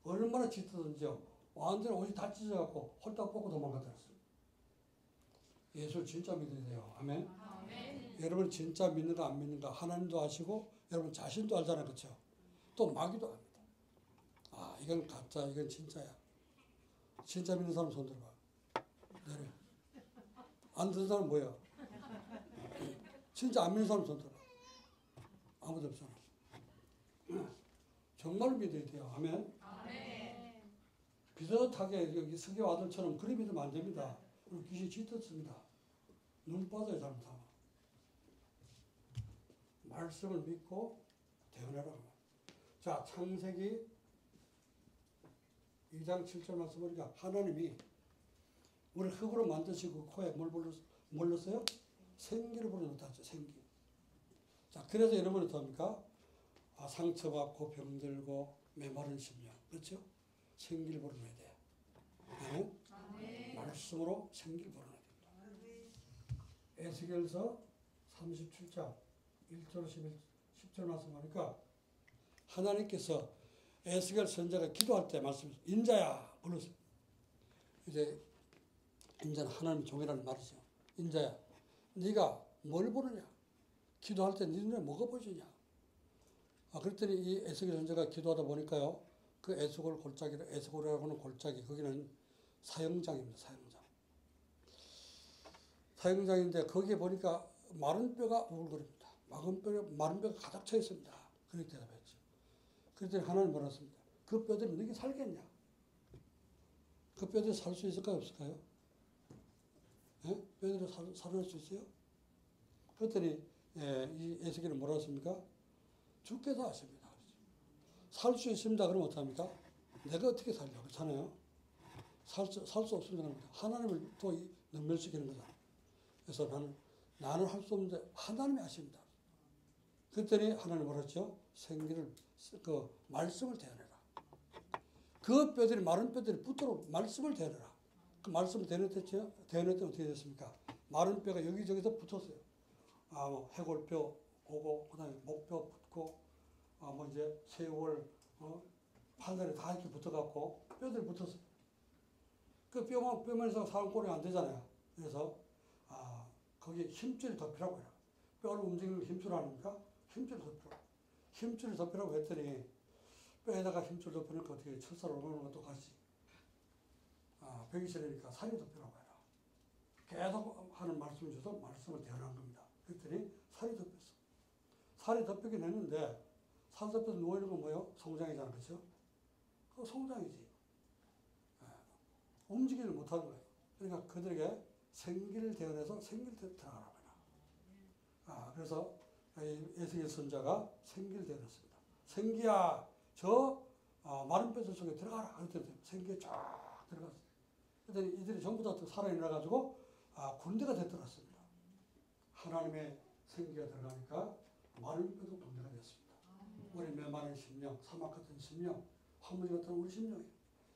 얼마나 짙어든지요. 완전히 옷이 다 찢어갖고 홀딱 벗고 도망가더랬어요. 예수를 진짜 믿어야 돼요. 아멘. 여러분 진짜 믿는가 안 믿는가 하나님도 아시고 여러분 자신도 알잖아요. 그렇죠? 또 마귀도 압니다. 이건 가짜 이건 진짜야. 진짜 믿는 사람 손 들어봐. 내려. 안 듣는 사람 뭐야? 진짜 안 믿는 사람 손 들어봐. 아무도 없잖아. 정말 믿어야 돼요. 아멘. 비슷하게 여기 스게와 아들처럼 그리 믿으면 안 됩니다. 귀신이 짙었습니다. 눈 빠져요 잘못하면. 말씀을 믿고 대언하라고. 자, 창세기 2장 7절 말씀 보니까 하나님이 우리 흙으로 만드시고 코에 뭘 넣었어요? 생기를 불어넣었다 하죠. 생기. 자, 그래서 여러분은 어떡합니까? 상처받고 병들고 메마른 심령. 그렇죠? 생기를 불어넣어야 돼요. 네? 말씀으로 생기를 불어넣어야 됩니다. 에스겔서 37장 1절 10절 말씀 보니까 하나님께서 에스겔 선자가 기도할 때 말씀 인자야 불렀어요. 이제 인자는 하나님의 종이라는 말이죠. 인자야 네가 뭘 보느냐? 기도할 때 네 눈에 뭐가 보이냐? 그랬더니 이 에스겔 선자가 기도하다 보니까요. 그 에스골 골짜기를 에스골이라고 하는 골짜기 거기는 사형장입니다. 사형장. 사형장인데 거기에 보니까 마른 뼈가 우글거립니다. 마른 뼈가 가득 차 있습니다. 그렇게 대답했죠. 그랬더니 하나님 물었습니다. 그 뼈들이 너게 살겠냐? 그 뼈들이 살 수 있을까요? 없을까요? 예? 뼈들이 살아날 수 있어요? 그랬더니 이 에스겔은 뭐라고 했습니까? 주께서 아십니다. 살 수 있습니다. 그러면 어떡합니까? 내가 어떻게 살려? 그렇잖아요. 살 수 없습니다. 그럽니다. 하나님을 또 능멸시키는 거잖아요. 그래서 나는 할 수 없는데 하나님이 아십니다. 그랬더니 하나님 뭐라 했죠? 생기를, 말씀을 대하라. 그 뼈들이, 마른 뼈들이 붙도록 말씀을 대하라. 그 말씀을 대하냈죠? 대하냈더니 어떻게 됐습니까? 마른 뼈가 여기저기서 붙었어요. 뭐 해골뼈 오고, 그 다음에 목뼈 붙고, 뭐 이제 쇄골, 팔다리 다 이렇게 붙어갖고 뼈들이 붙었어요. 그 뼈만 있어서 사람 꼴이 안 되잖아요. 그래서, 거기에 힘줄이 덮이라고 해요. 뼈를 움직이는 힘줄 아닙니까? 힘줄을 덮이라고. 힘줄을 덮이라고 했더니, 뼈에다가 힘줄 덮이니까 어떻게 철사를 오르는 것도 같이. 벽이 싫으니까 살이 덮이라고 해라. 계속 하는 말씀을 줘서 말씀을 대언한 겁니다. 그랬더니 살이 덮였어. 살이 덮이긴 했는데, 살 덮여서 누워있는 건 뭐예요? 성장이잖아. 그렇죠? 그거 성장이지. 움직이지 못하는 거예요. 그러니까 그들에게 생기를 대언해서 생기를 들어가라고 해라. 그래서 에스겔 선자가 생기를 대언했습니다. 생기야, 저 마른 뼈들 속에 들어가라. 그랬더니 생기에 쫙 들어갔어요. 그랬더니 이들이 전부 다 살아일어나가지고 군대가 되돌았습니다. 하나님의 생기가 들어가니까 마른 뼈도 군대가 됐습니다. 우리 메마른 심령, 사막 같은 심령, 화무지 같은 우리 심령이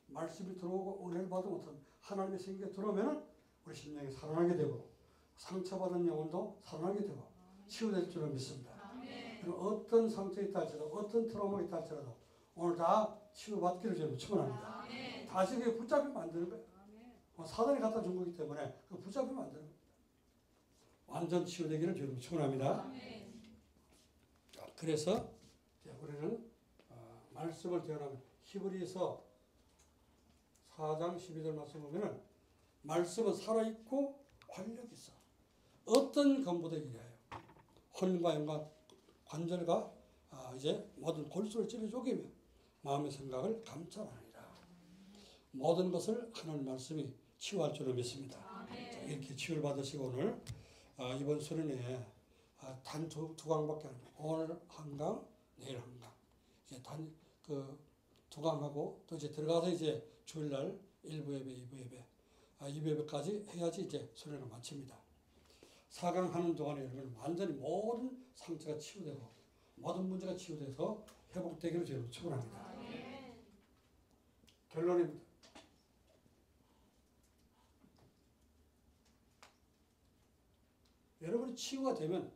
말씀이 들어오고 은혜를 받지 못하면 하나님의 생기가 들어오면 우리 심령이 살아나게 되고 상처받은 영혼도 살아나게 되고 치유될 줄을 믿습니다. 그럼 어떤 상처에 있다 할지라도 어떤 트라우마에 있다 할지라도 오늘 다 치유받기를 저는 축원합니다. 다시 그게 붙잡히면 안 되는 거예요. 사단이 갖다 준 거기 때문에 그 붙잡히면 안 되는 겁니다. 완전 치유되기를 저는 축원합니다. 그래서 우리는 말씀을 대언하면 히브리서 4장 12절 말씀 보면은 말씀은 살아있고 활력이 있어. 어떤 검보되기 위하여 혼과 영과 관절과 이제 모든 골수를 찔러 쪼개며 마음의 생각을 감찰하느니라. 모든 것을 하나님 말씀이 치유할 줄을 믿습니다. 자, 이렇게 치유를 받으시고 오늘 이번 수련회에 단 두 강밖에 안 돼요. 오늘 한 강, 내일 한 강. 이제 두 강하고 또 이제 들어가서 이제 주일날 1부 예배, 2부 예배, 2부 예배까지 해야지 이제 수련회를 마칩니다. 4강 하는 동안에 여러분 완전히 모든 상처가 치유되고 모든 문제가 치유돼서 회복되기를 저는 축원합니다. 결론입니다. 여러분이 치유가 되면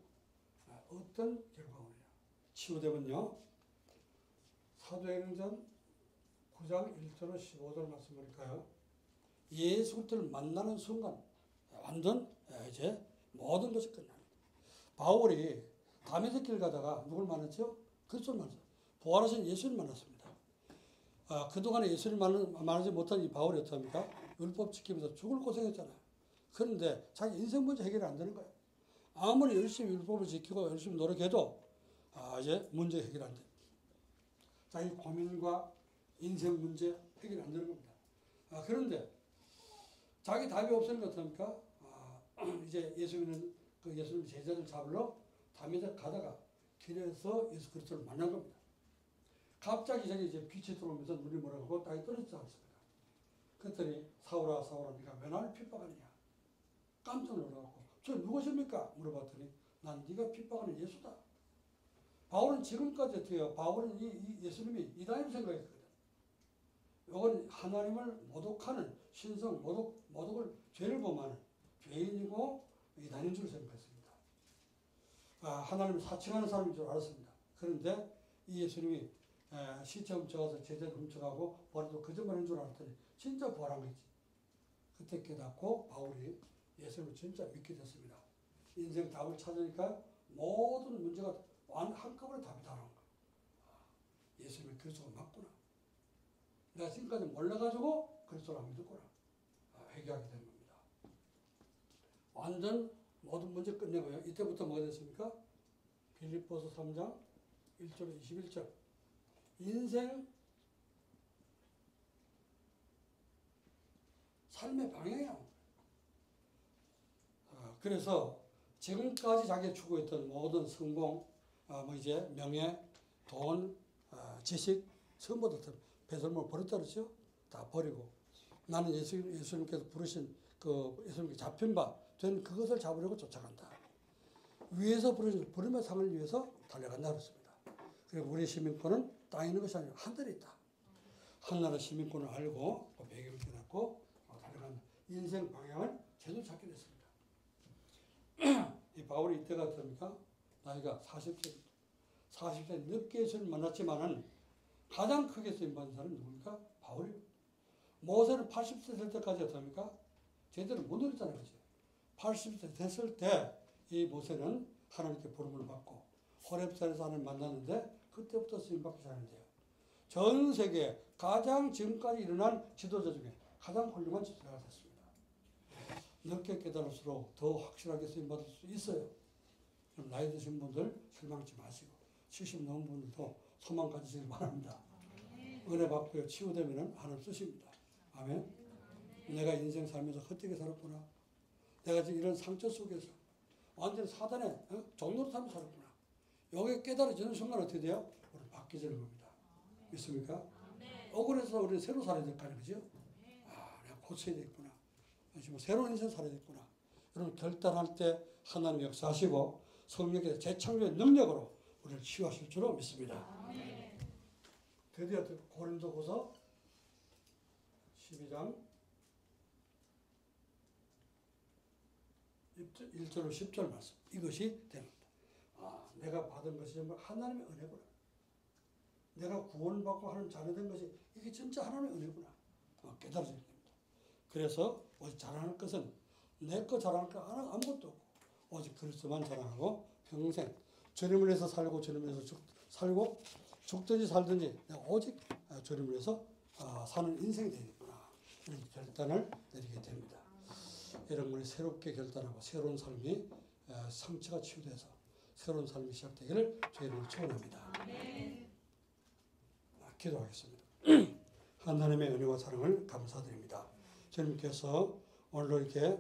어떤 결과가 오느냐? 치유되면요. 사도행전 9장 1절 15절 말씀 보니까요. 예수 그리스도를 만나는 순간 완전 이제 모든 것이 끝납니다. 바울이 다메섹 길 가다가 누굴 만났죠? 그리스도를 만났어요. 부활하신 예수를 만났습니다. 그동안에 예수를 만나지 못한 이 바울이 어떡합니까? 율법 지키면서 죽을 고생했잖아요. 그런데 자기 인생 문제 해결이 안 되는 거예요. 아무리 열심히 율법을 지키고 열심히 노력해도 이제 문제 해결 안 돼요. 자기 고민과 인생 문제 해결이 안 되는 겁니다. 그런데 자기 답이 없으니까 어떡합니까? 이제 예수님 제자들 잡으러 다메섹 가다가 길에서 예수 그리스도를 만난 겁니다. 갑자기 자기 이제 빛이 들어오면서 눈이 멀어가고 땅에 떨어지지 않습니까? 그랬더니 사울아 사울아 네가 왜 나를 핍박하느냐. 깜짝 놀라고 저 누구십니까? 물어봤더니 난 네가 핍박하는 예수다. 바울은 지금까지 어떻게 해요? 바울은 이 예수님이 이다임 생각했거든. 이건 하나님을 모독하는 신성 모독을 죄를 범하는 죄인이고 이단인 줄 생각했습니다. 하나님을 사칭하는 사람인 줄 알았습니다. 그런데 이 예수님이 시체 훔쳐가서 제자를 훔쳐가고 버려도 거짓말인 줄 알았더니 진짜 부활한 거지. 그때 깨닫고 바울이 예수님을 진짜 믿게 됐습니다. 인생 답을 찾으니까 모든 문제가 한꺼번에 답이 다 나온 거야. 예수님이 그리스도가 맞구나. 내가 지금까지 몰라가지고 그리스도를 안 믿었구나. 회개하게 된 겁니다. 완전 모든 문제 끝내고요. 이때부터 뭐가 됐습니까? 빌립보서 3장 1절 21절. 인생 삶의 방향이야. 그래서 지금까지 자기가 추구했던 모든 성공, 이제 명예, 돈, 지식, 전부 다 배설물 버렸다 그랬죠? 다 버리고 나는 예수님께서 부르신 예수님께 잡힌 바 된 그것을 잡으려고 쫓아간다. 위에서 부름의 상을 위해서 달려간다 그랬습니다. 그리고 우리 시민권은 땅에 있는 것이 아니라 하늘에 있다. 하나의 시민권을 알고 배경을 깨닫고 달려간다. 인생 방향을 제대로 찾게 됐습니다. 이 바울이 이때가 어떻습니까? 나이가 40세 늦게 예수님 만났지만은 가장 크게 쓰임받은 사람이 누굽니까? 바울이. 모세는 80세 될 때까지 어떻습니까? 제대로 못 누렸잖아요. 그죠? 80세 됐을 때 이 모세는 하나님께 부름을 받고 호렙산에서 하나님 만났는데 그때부터 쓰임받기 시작했는데요. 전 세계 가장 지금까지 일어난 지도자 중에 가장 훌륭한 지도자가 됐습니다. 늦게 깨달을수록 더 확실하게 쓰임받을 수 있어요. 그럼 나이 드신 분들 실망치 마시고 70 넘은 분들도 소망 가지시길 바랍니다. 은혜 받고요. 치유되면 하나님 쓰십니다. 아멘. 내가 인생 살면서 헛되게 살았구나. 내가 지금 이런 상처 속에서 완전 사단의 종로로 살았구나. 여기 깨달아지는 순간 어떻게 돼요? 우리 바뀌어지는 겁니다. 믿습니까? 억울해서 우리 새로 살아야 될 거 아니에요. 그죠? 내가 고쳐야 되겠구나. 지금 새로운 인생 살아야 되겠구나. 여러분 결단할 때 하나님 역사하시고 성령의 재창조의 능력으로 우리를 치유하실 줄로 믿습니다. 드디어 고린도후서 12장 1절로 10절 말씀. 이것이 됩니다. 내가 받은 것이 정말 하나님의 은혜구나. 내가 구원받고 하나님 자녀된 것이 이게 진짜 하나님의 은혜구나. 깨달아지게 됩니다. 그래서 오직 자랑할 것은 내 거 자랑할 거 아무것도 없고 오직 그리스도만 자랑하고 평생 주님을 위해서 살고 주님을 위해서 살고 죽든지 살든지 내가 오직 주님을 위해서 사는 인생이 되겠구나. 이런 결단을 내리게 됩니다. 여러분이 새롭게 결단하고 새로운 삶이 상처가 치유돼서 새로운 삶이 시작되기를 주의 이름으로 축원합니다. 기도하겠습니다. 하나님의 은혜와 사랑을 감사드립니다. 주님께서 오늘도 이렇게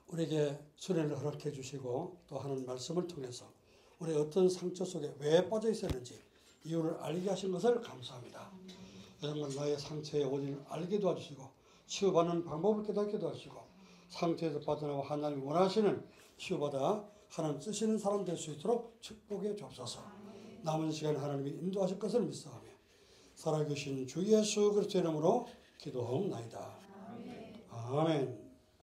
우리에게 수련을 허락해 주시고 또 하는 말씀을 통해서 우리 어떤 상처 속에 왜 빠져 있었는지 이유를 알게 하신 것을 감사합니다. 정말 나의 상처의 원인을 알게 도와주시고 치유받는 방법을 깨닫게 도와주시고 상처에서 빠져나와 하나님이 원하시는 치유받아 하나님 쓰시는 사람 될 수 있도록 축복해 주옵소서. 남은 시간 하나님이 인도하실 것을 믿사오며 살아계신 주 예수 그리스도의 이름으로 기도하옵나이다. 아멘.